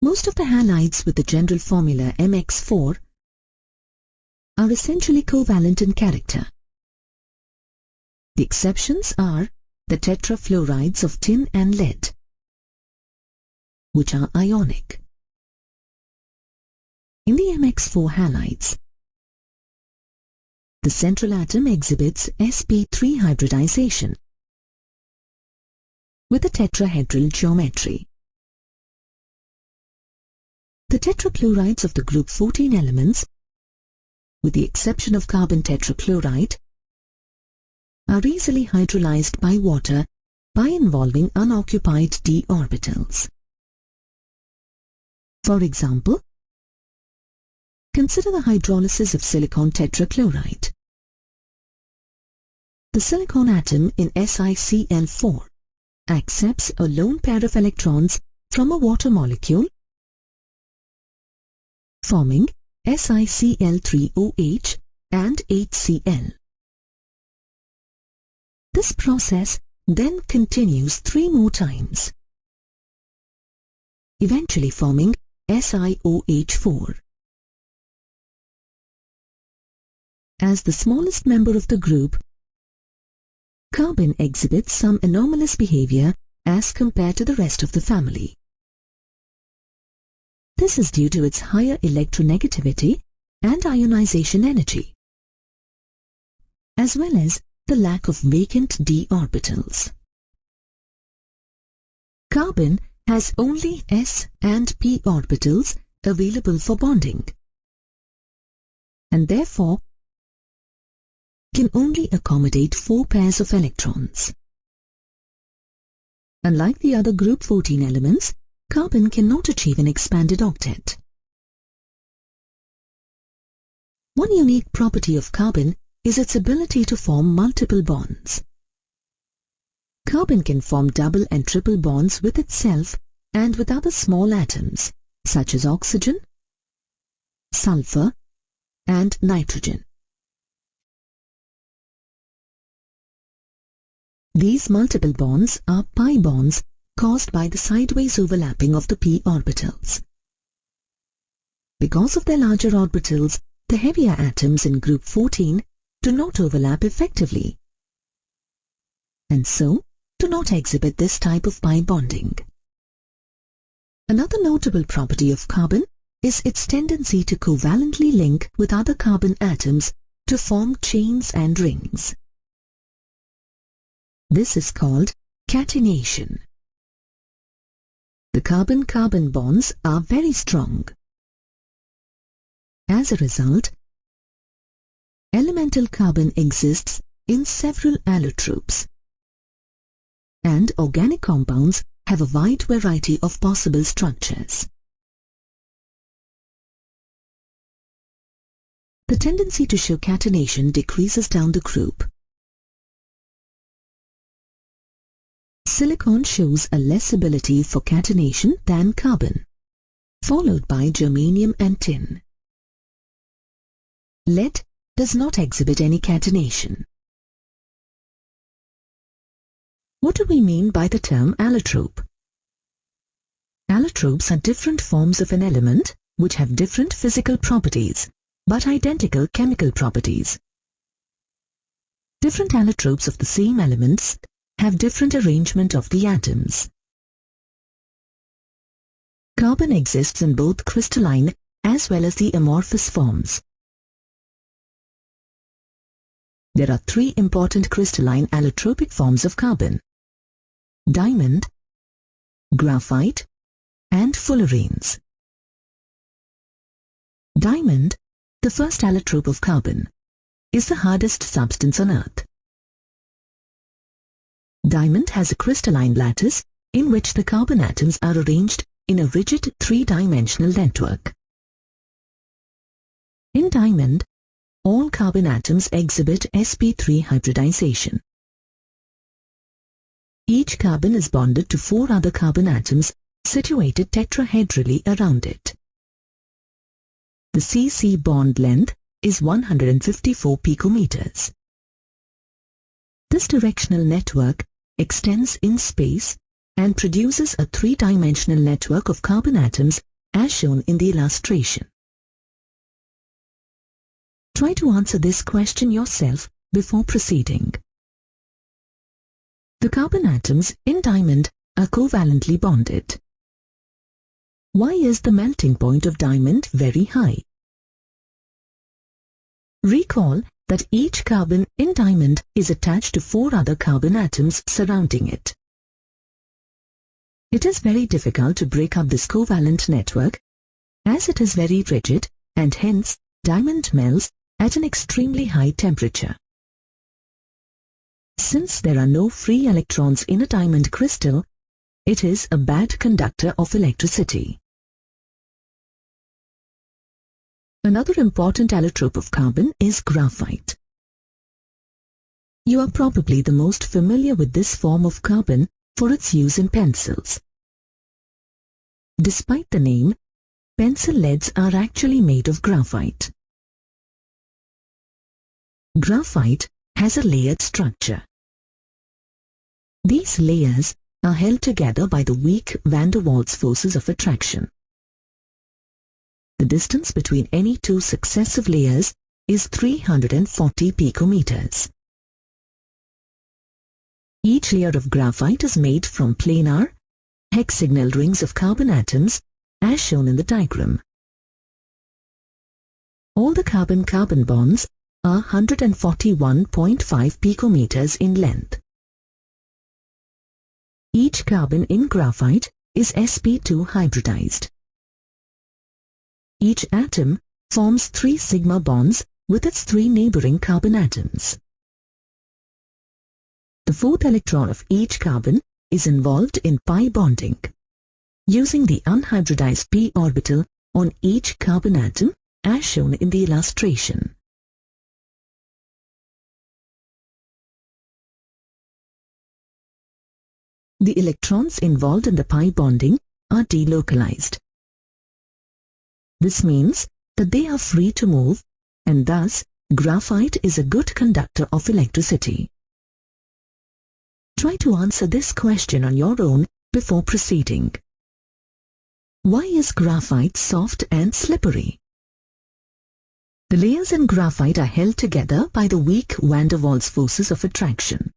Most of the halides with the general formula MX4 are essentially covalent in character. The exceptions are the tetrafluorides of tin and lead, which are ionic. In the MX4 halides, the central atom exhibits sp3 hybridization with a tetrahedral geometry. The tetrachlorides of the group 14 elements, with the exception of carbon tetrachloride, are easily hydrolyzed by water by involving unoccupied d orbitals. For example, consider the hydrolysis of silicon tetrachloride. The silicon atom in SiCl4 accepts a lone pair of electrons from a water molecule, forming SiCl3OH and HCl. This process then continues 3 more times, eventually forming SiOH4. As the smallest member of the group, carbon exhibits some anomalous behavior as compared to the rest of the family. This is due to its higher electronegativity and ionization energy. as well as the lack of vacant d orbitals. Carbon has only s and p orbitals available for bonding, and therefore can only accommodate 4 pairs of electrons. Unlike the other group 14 elements, carbon cannot achieve an expanded octet. One unique property of carbon is its ability to form multiple bonds. Carbon can form double and triple bonds with itself and with other small atoms such as oxygen, sulfur, and nitrogen. These multiple bonds are pi bonds caused by the sideways overlapping of the p orbitals. Because of their larger orbitals, the heavier atoms in group 14 do not overlap effectively, and so do not exhibit this type of pi bonding. Another notable property of carbon is its tendency to covalently link with other carbon atoms to form chains and rings. This is called catenation. The carbon-carbon bonds are very strong. As a result, elemental carbon exists in several allotropes, and organic compounds have a wide variety of possible structures. The tendency to show catenation decreases down the group. Silicon shows a less ability for catenation than carbon, followed by germanium and tin. Lead does not exhibit any catenation. What do we mean by the term allotrope? Allotropes are different forms of an element which have different physical properties but identical chemical properties. Different allotropes of the same elements have different arrangement of the atoms. Carbon exists in both crystalline as well as the amorphous forms. There are 3 important crystalline allotropic forms of carbon: diamond, graphite, and fullerenes. Diamond, the first allotrope of carbon, is the hardest substance on Earth. Diamond has a crystalline lattice in which the carbon atoms are arranged in a rigid 3-dimensional network. In diamond, all carbon atoms exhibit sp3 hybridization. Each carbon is bonded to 4 other carbon atoms situated tetrahedrally around it. The CC bond length is 154 picometers. This directional network extends in space and produces a 3-dimensional network of carbon atoms as shown in the illustration. Try to answer this question yourself before proceeding. The carbon atoms in diamond are covalently bonded. Why is the melting point of diamond very high? Recall that each carbon in diamond is attached to 4 other carbon atoms surrounding it. It is very difficult to break up this covalent network as it is very rigid, and hence diamond melts at an extremely high temperature. Since there are no free electrons in a diamond crystal, it is a bad conductor of electricity. Another important allotrope of carbon is graphite. You are probably the most familiar with this form of carbon for its use in pencils. Despite the name, pencil leads are actually made of graphite. Graphite has a layered structure. These layers are held together by the weak van der Waals forces of attraction. The distance between any 2 successive layers is 340 picometers. Each layer of graphite is made from planar, hexagonal rings of carbon atoms as shown in the diagram. All the carbon-carbon bonds are 141.5 picometers in length. Each carbon in graphite is sp2 hybridized. Each atom forms 3 sigma bonds with its 3 neighboring carbon atoms. The 4th electron of each carbon is involved in pi bonding, using the unhybridized p orbital on each carbon atom as shown in the illustration. The electrons involved in the pi bonding are delocalized. This means that they are free to move, and thus graphite is a good conductor of electricity. Try to answer this question on your own before proceeding. Why is graphite soft and slippery? The layers in graphite are held together by the weak van der Waals forces of attraction.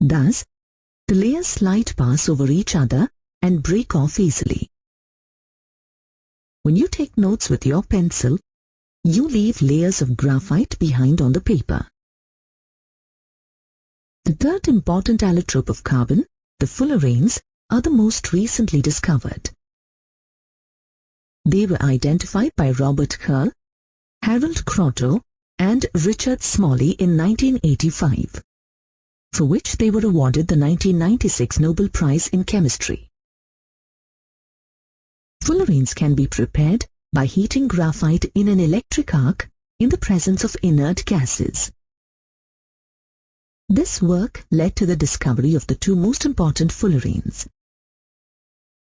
Thus, the layers slide past over each other and break off easily. When you take notes with your pencil, you leave layers of graphite behind on the paper. The third important allotrope of carbon, the fullerenes, are the most recently discovered. They were identified by Robert Kerr, Harold Kroto, and Richard Smalley in 1985, for which they were awarded the 1996 Nobel Prize in Chemistry. Fullerenes can be prepared by heating graphite in an electric arc in the presence of inert gases. This work led to the discovery of the 2 most important fullerenes: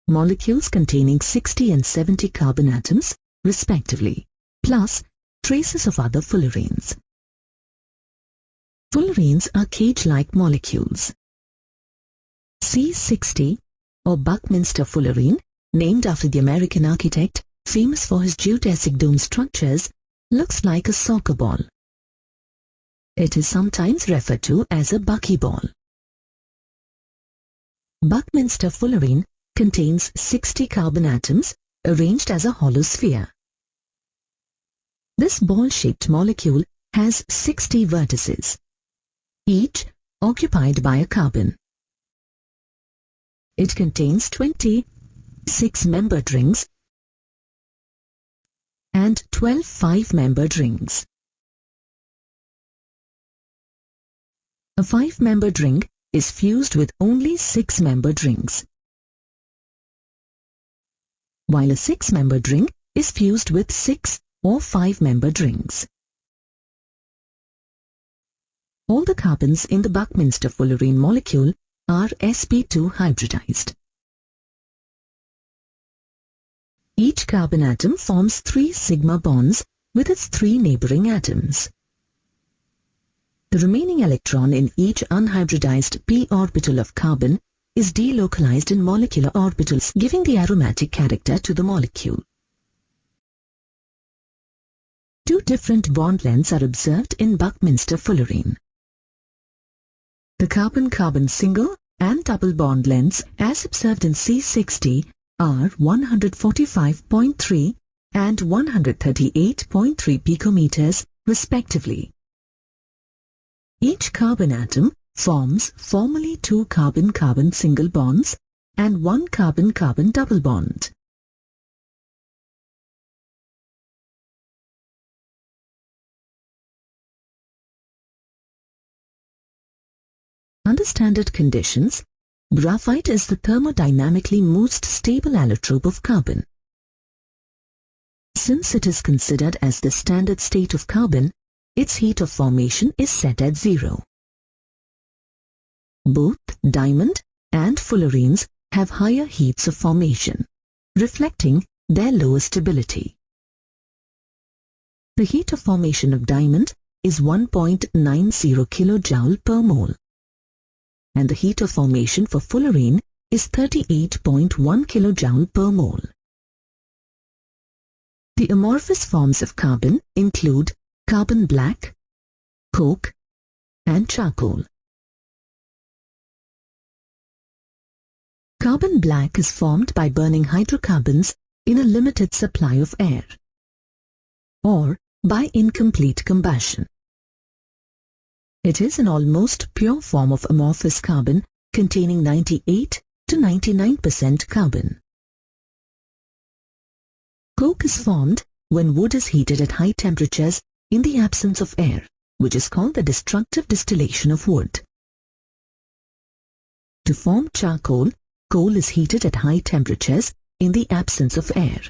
molecules containing 60 and 70 carbon atoms, respectively, plus traces of other fullerenes. Fullerenes are cage-like molecules. C60, or Buckminster fullerene, named after the American architect famous for his geodesic dome structures, looks like a soccer ball. It is sometimes referred to as a buckyball. Buckminster fullerene contains 60 carbon atoms arranged as a hollow sphere. This ball-shaped molecule has 60 vertices, each occupied by a carbon. It contains 20 6-membered rings and 12 5-membered rings. A 5-membered ring is fused with only 6-membered rings, while a 6-membered ring is fused with 6 or 5-membered rings. All the carbons in the Buckminster fullerene molecule are sp2 hybridized. Each carbon atom forms 3 sigma bonds with its 3 neighboring atoms. The remaining electron in each unhybridized p orbital of carbon is delocalized in molecular orbitals, giving the aromatic character to the molecule. 2 different bond lengths are observed in Buckminster fullerene. The carbon-carbon single and double bond lengths, as observed in C60, are 145.3 and 138.3 picometers, respectively. Each carbon atom forms formally 2 carbon-carbon single bonds and 1 carbon-carbon double bond. Under standard conditions, graphite is the thermodynamically most stable allotrope of carbon. Since it is considered as the standard state of carbon, its heat of formation is set at 0. Both diamond and fullerenes have higher heats of formation, reflecting their lower stability. The heat of formation of diamond is 1.90 kJ per mole, and the heat of formation for fullerene is 38.1 kJ per mole. The amorphous forms of carbon include carbon black, coke, and charcoal. Carbon black is formed by burning hydrocarbons in a limited supply of air, or by incomplete combustion. It is an almost pure form of amorphous carbon containing 98 to 99% carbon. Coke is formed when wood is heated at high temperatures in the absence of air, which is called the destructive distillation of wood. To form charcoal, coal is heated at high temperatures in the absence of air.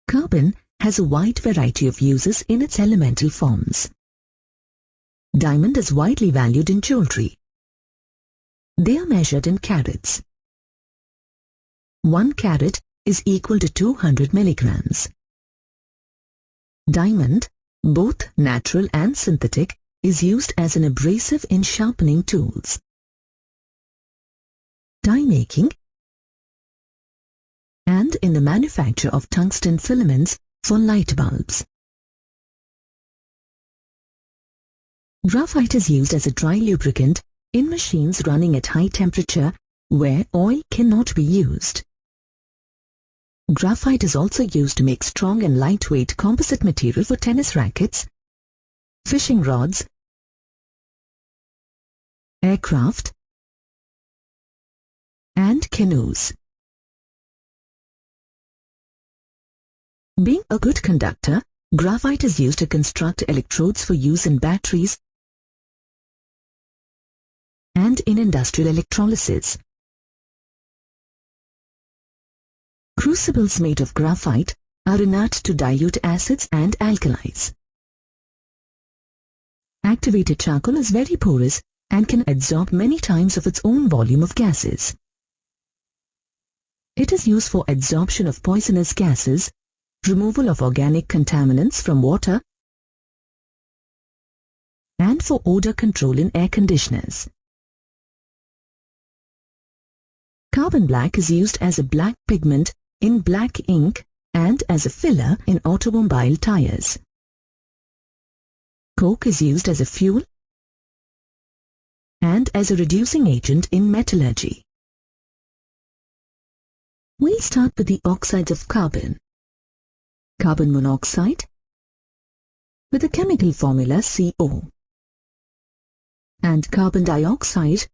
Carbon has a wide variety of uses in its elemental forms. Diamond is widely valued in jewelry. They are measured in carats. 1 carat is equal to 200 milligrams. Diamond, both natural and synthetic, is used as an abrasive in sharpening tools, die making, and in the manufacture of tungsten filaments for light bulbs. Graphite is used as a dry lubricant in machines running at high temperature where oil cannot be used. Graphite is also used to make strong and lightweight composite material for tennis rackets, fishing rods, aircraft, and canoes. Being a good conductor, graphite is used to construct electrodes for use in batteries and in industrial electrolysis. Crucibles made of graphite are inert to dilute acids and alkalis. Activated charcoal is very porous and can absorb many times of its own volume of gases. It is used for adsorption of poisonous gases, removal of organic contaminants from water, and for odor control in air conditioners. Carbon black is used as a black pigment in black ink and as a filler in automobile tires. Coke is used as a fuel and as a reducing agent in metallurgy. We'll start with the oxides of carbon. Carbon monoxide with the chemical formula CO, and carbon dioxide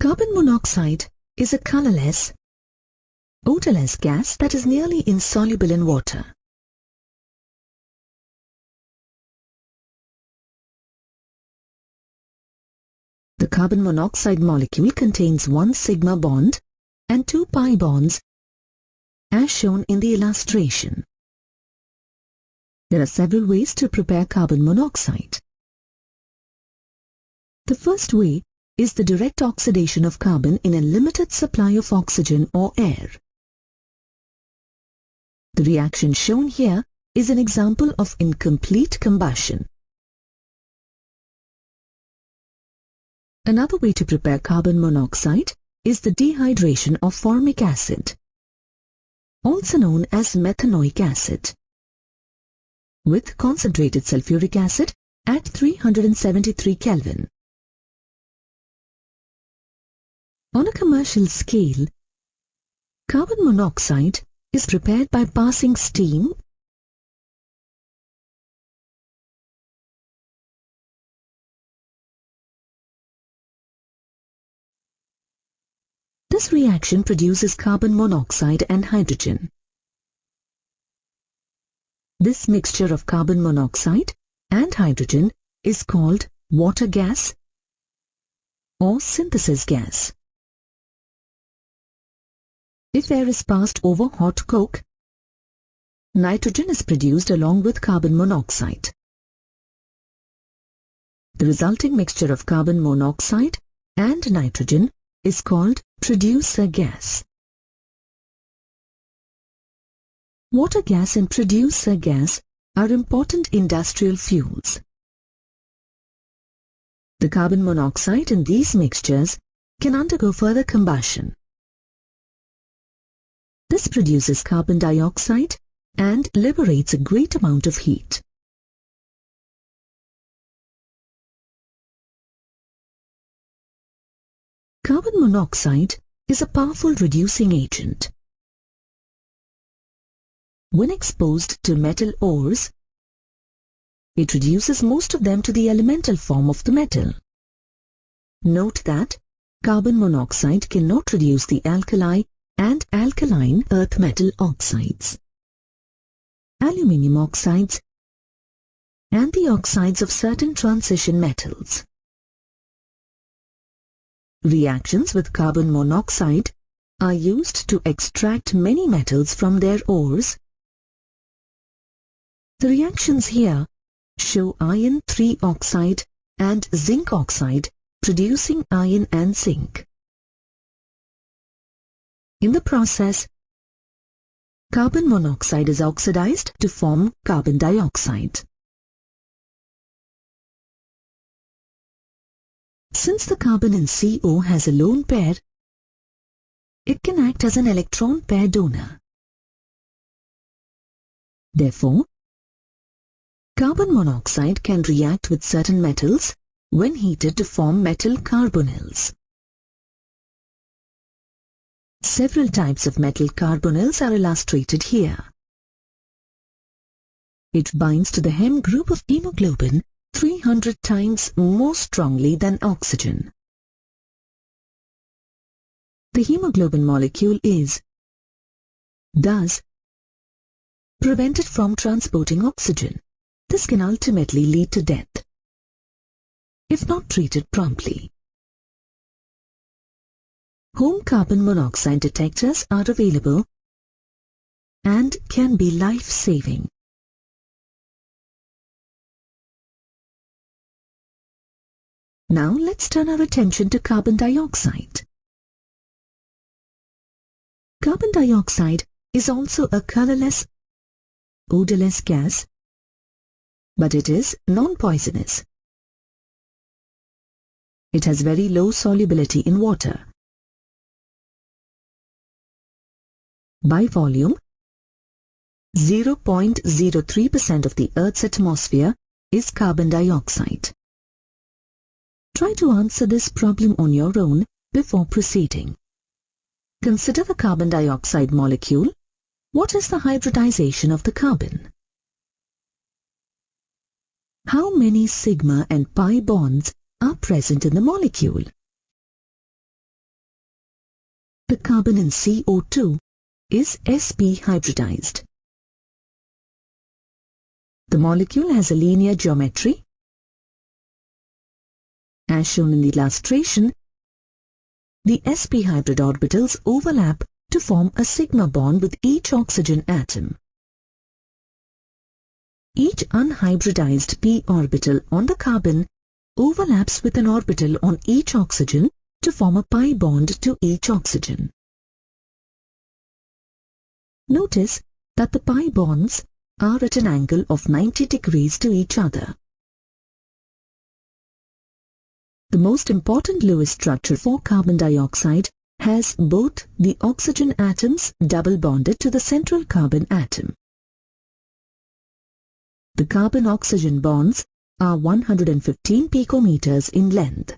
Carbon monoxide is a colorless, odorless gas that is nearly insoluble in water. The carbon monoxide molecule contains 1 sigma bond and 2 pi bonds, as shown in the illustration. There are several ways to prepare carbon monoxide. The first way is the direct oxidation of carbon in a limited supply of oxygen or air. The reaction shown here is an example of incomplete combustion. Another way to prepare carbon monoxide is the dehydration of formic acid, also known as methanoic acid, with concentrated sulfuric acid at 373 Kelvin. On a commercial scale, carbon monoxide is prepared by passing steam This reaction produces carbon monoxide and hydrogen. This mixture of carbon monoxide and hydrogen is called water gas or synthesis gas. If air is passed over hot coke, nitrogen is produced along with carbon monoxide. The resulting mixture of carbon monoxide and nitrogen is called producer gas. Water gas and producer gas are important industrial fuels. The carbon monoxide in these mixtures can undergo further combustion. This produces carbon dioxide and liberates a great amount of heat. Carbon monoxide is a powerful reducing agent. When exposed to metal ores, it reduces most of them to the elemental form of the metal. Note that carbon monoxide cannot reduce the alkali and alkaline earth metal oxides, aluminium oxides, and the oxides of certain transition metals. Reactions with carbon monoxide are used to extract many metals from their ores. The reactions here show iron 3 oxide and zinc oxide producing iron and zinc. In the process, carbon monoxide is oxidized to form carbon dioxide. Since the carbon in CO has a lone pair, it can act as an electron pair donor. Therefore, carbon monoxide can react with certain metals when heated to form metal carbonyls. Several types of metal carbonyls are illustrated here. It binds to the Hem group of hemoglobin 300 times more strongly than oxygen. The hemoglobin molecule is, thus, prevented from transporting oxygen. This can ultimately lead to death if not treated promptly. Home carbon monoxide detectors are available and can be life-saving. Now let's turn our attention to carbon dioxide. Carbon dioxide is also a colorless, odorless gas, but it is non-poisonous. It has very low solubility in water. By volume, 0.03% of the Earth's atmosphere is carbon dioxide. Try to answer this problem on your own before proceeding. Consider the carbon dioxide molecule. What is the hybridization of the carbon? How many sigma and pi bonds are present in the molecule? The carbon in CO2 is sp hybridized. The molecule has a linear geometry. As shown in the illustration, the sp hybrid orbitals overlap to form a sigma bond with each oxygen atom. Each unhybridized p orbital on the carbon overlaps with an orbital on each oxygen to form a pi bond to each oxygen. Notice that the pi bonds are at an angle of 90 degrees to each other. The most important Lewis structure for carbon dioxide has both the oxygen atoms double bonded to the central carbon atom. The carbon-oxygen bonds are 115 picometers in length.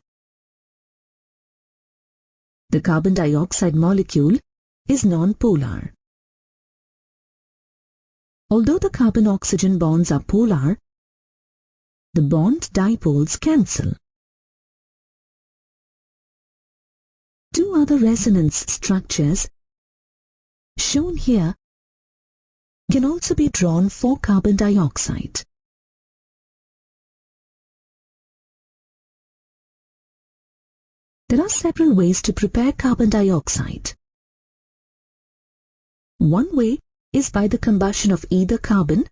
The carbon dioxide molecule is non-polar. Although the carbon-oxygen bonds are polar, the bond dipoles cancel. Two other resonance structures shown here can also be drawn for carbon dioxide. There are several ways to prepare carbon dioxide. One way is by the combustion of either carbon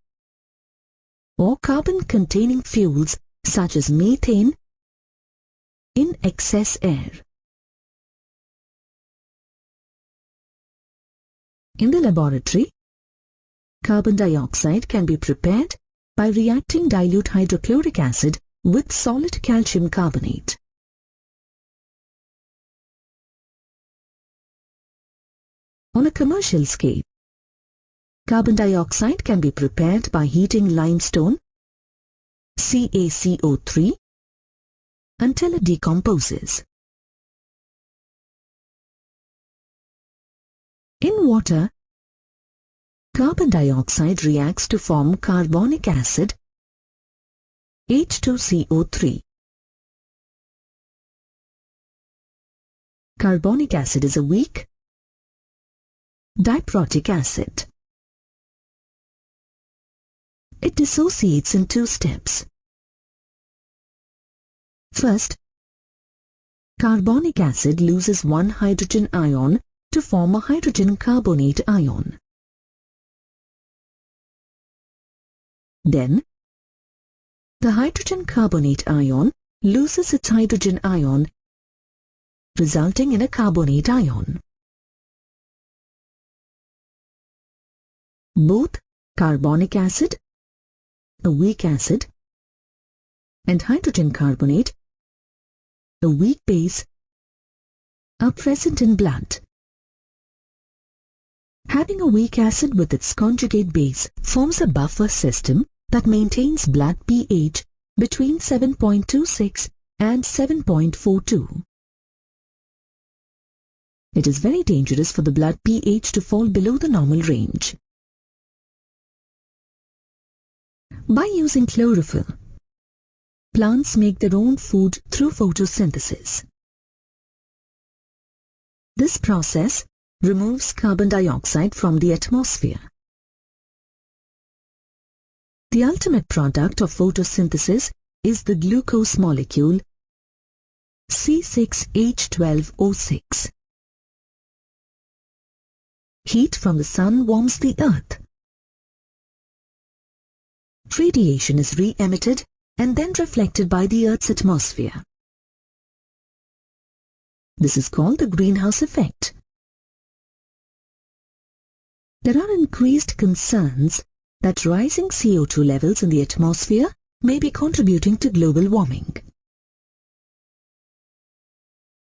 or carbon-containing fuels such as methane in excess air. In the laboratory, carbon dioxide can be prepared by reacting dilute hydrochloric acid with solid calcium carbonate. On a commercial scale, carbon dioxide can be prepared by heating limestone, CaCO3, until it decomposes. In water, carbon dioxide reacts to form carbonic acid, H2CO3. Carbonic acid is a weak diprotic acid. It dissociates in two steps. First, carbonic acid loses one hydrogen ion to form a hydrogen carbonate ion. Then, the hydrogen carbonate ion loses its hydrogen ion, resulting in a carbonate ion. Both carbonic acid, a weak acid, and hydrogen carbonate, a weak base, are present in blood. Having a weak acid with its conjugate base forms a buffer system that maintains blood pH between 7.26 and 7.42. It is very dangerous for the blood pH to fall below the normal range. By using chlorophyll, plants make their own food through photosynthesis. This process removes carbon dioxide from the atmosphere. The ultimate product of photosynthesis is the glucose molecule C6H12O6. Heat from the sun warms the earth. Radiation is re-emitted and then reflected by the Earth's atmosphere. This is called the greenhouse effect. There are increased concerns that rising CO2 levels in the atmosphere may be contributing to global warming.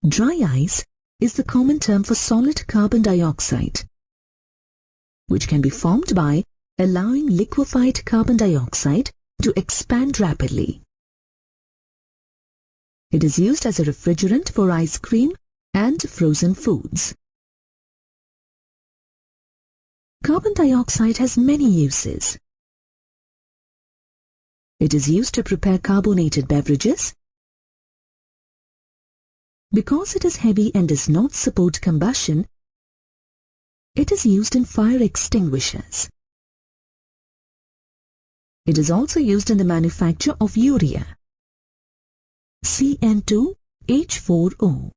Dry ice is the common term for solid carbon dioxide, which can be formed by allowing liquefied carbon dioxide to expand rapidly. It is used as a refrigerant for ice cream and frozen foods. Carbon dioxide has many uses. It is used to prepare carbonated beverages. Because it is heavy and does not support combustion, it is used in fire extinguishers. It is also used in the manufacture of urea, CN2H4O.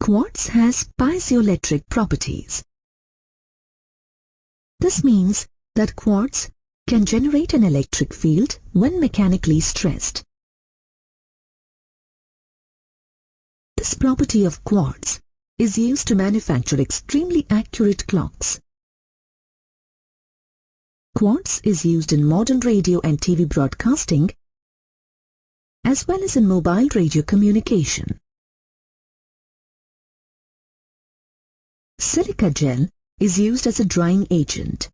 Quartz has piezoelectric properties. This means that quartz can generate an electric field when mechanically stressed. This property of quartz is used to manufacture extremely accurate clocks. Quartz is used in modern radio and TV broadcasting as well as in mobile radio communication. Silica gel is used as a drying agent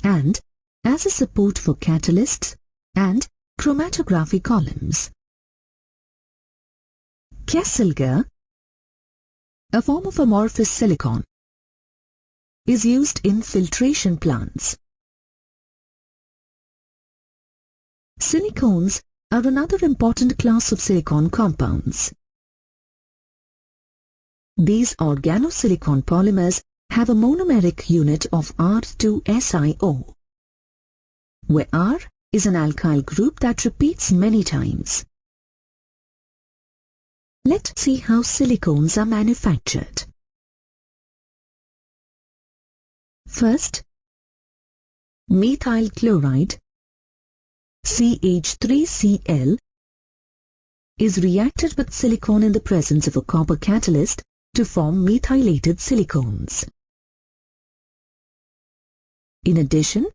and as a support for catalysts and chromatography columns. Kieselguhr, a form of amorphous silicon, is used in filtration plants. Silicones are another important class of silicon compounds. These organosilicon polymers have a monomeric unit of R2SiO, where R is an alkyl group that repeats many times. Let's see how silicones are manufactured. First, methyl chloride, CH3Cl, is reacted with silicon in the presence of a copper catalyst to form methylated silicones. In addition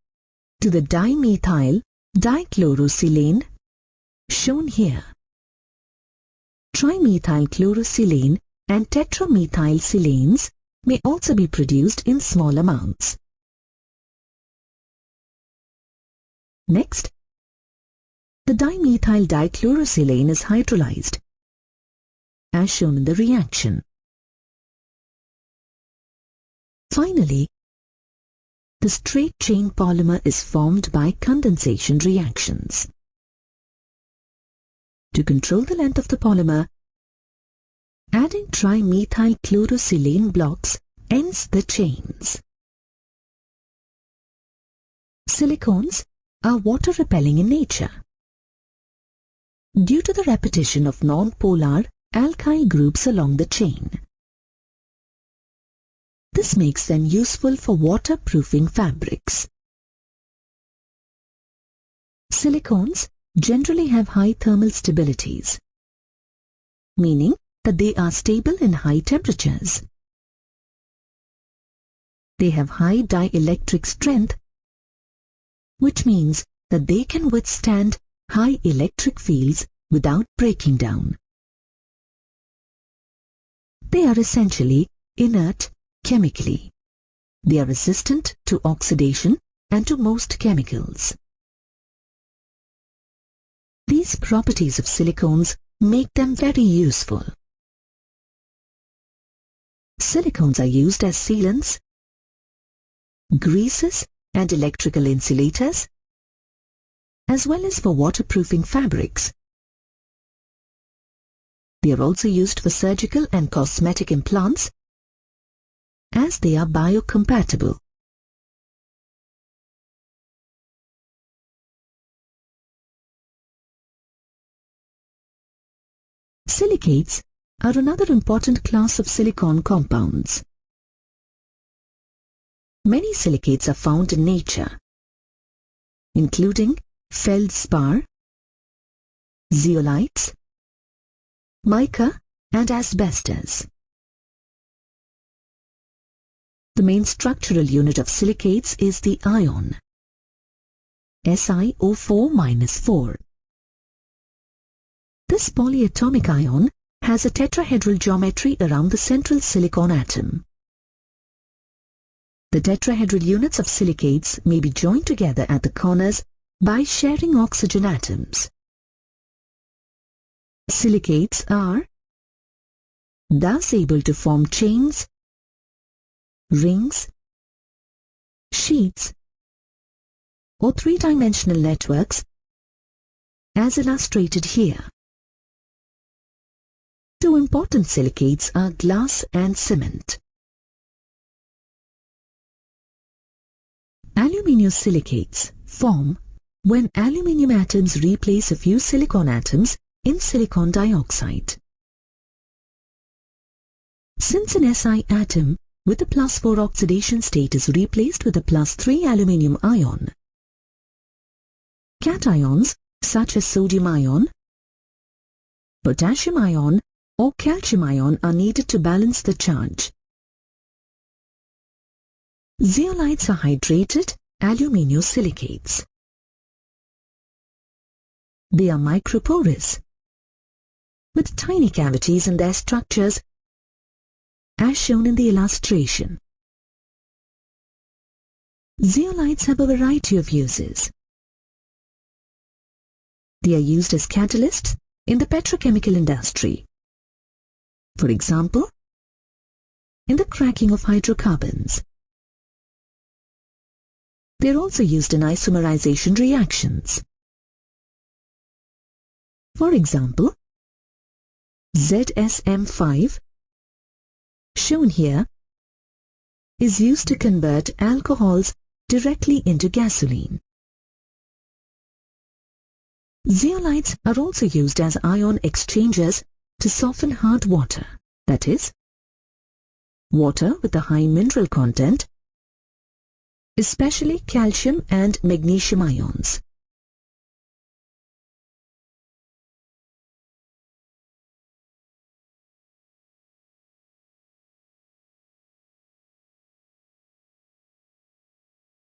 to the dimethyl dichlorosilane shown here, trimethylchlorosilane and tetramethylsilanes may also be produced in small amounts. Next, the dimethyl dichlorosilane is hydrolyzed, as shown in the reaction. Finally, the straight-chain polymer is formed by condensation reactions. To control the length of the polymer, adding trimethyl chlorosilane blocks ends the chains. Silicones are water-repelling in nature. Due to the repetition of non-polar alkyl groups along the chain. This makes them useful for waterproofing fabrics. Silicones generally have high thermal stabilities, meaning that they are stable in high temperatures. They have high dielectric strength, which means that they can withstand high electric fields without breaking down. They are essentially inert chemically. They are resistant to oxidation and to most chemicals. These properties of silicones make them very useful. Silicones are used as sealants, greases, and electrical insulators, as well as for waterproofing fabrics. They are also used for surgical and cosmetic implants, as they are biocompatible. Silicates are another important class of silicon compounds. Many silicates are found in nature, including feldspar, zeolites, mica, and asbestos. The main structural unit of silicates is the ion, SiO4-4. This polyatomic ion has a tetrahedral geometry around the central silicon atom. The tetrahedral units of silicates may be joined together at the corners by sharing oxygen atoms. Silicates are thus able to form chains, rings, sheets, or three-dimensional networks, as illustrated here. Two important silicates are glass and cement. Aluminosilicates form when aluminium atoms replace a few silicon atoms in silicon dioxide. Since an Si atom with a +4 oxidation state is replaced with a +3 aluminium ion, cations such as sodium ion, potassium ion, or calcium ion are needed to balance the charge. Zeolites are hydrated aluminosilicates. They are microporous, with tiny cavities in their structures, as shown in the illustration. Zeolites have a variety of uses. They are used as catalysts in the petrochemical industry. For example, in the cracking of hydrocarbons. They are also used in isomerization reactions. For example, ZSM5, shown here, is used to convert alcohols directly into gasoline. Zeolites are also used as ion exchangers to soften hard water, that is, water with a high mineral content, especially calcium and magnesium ions.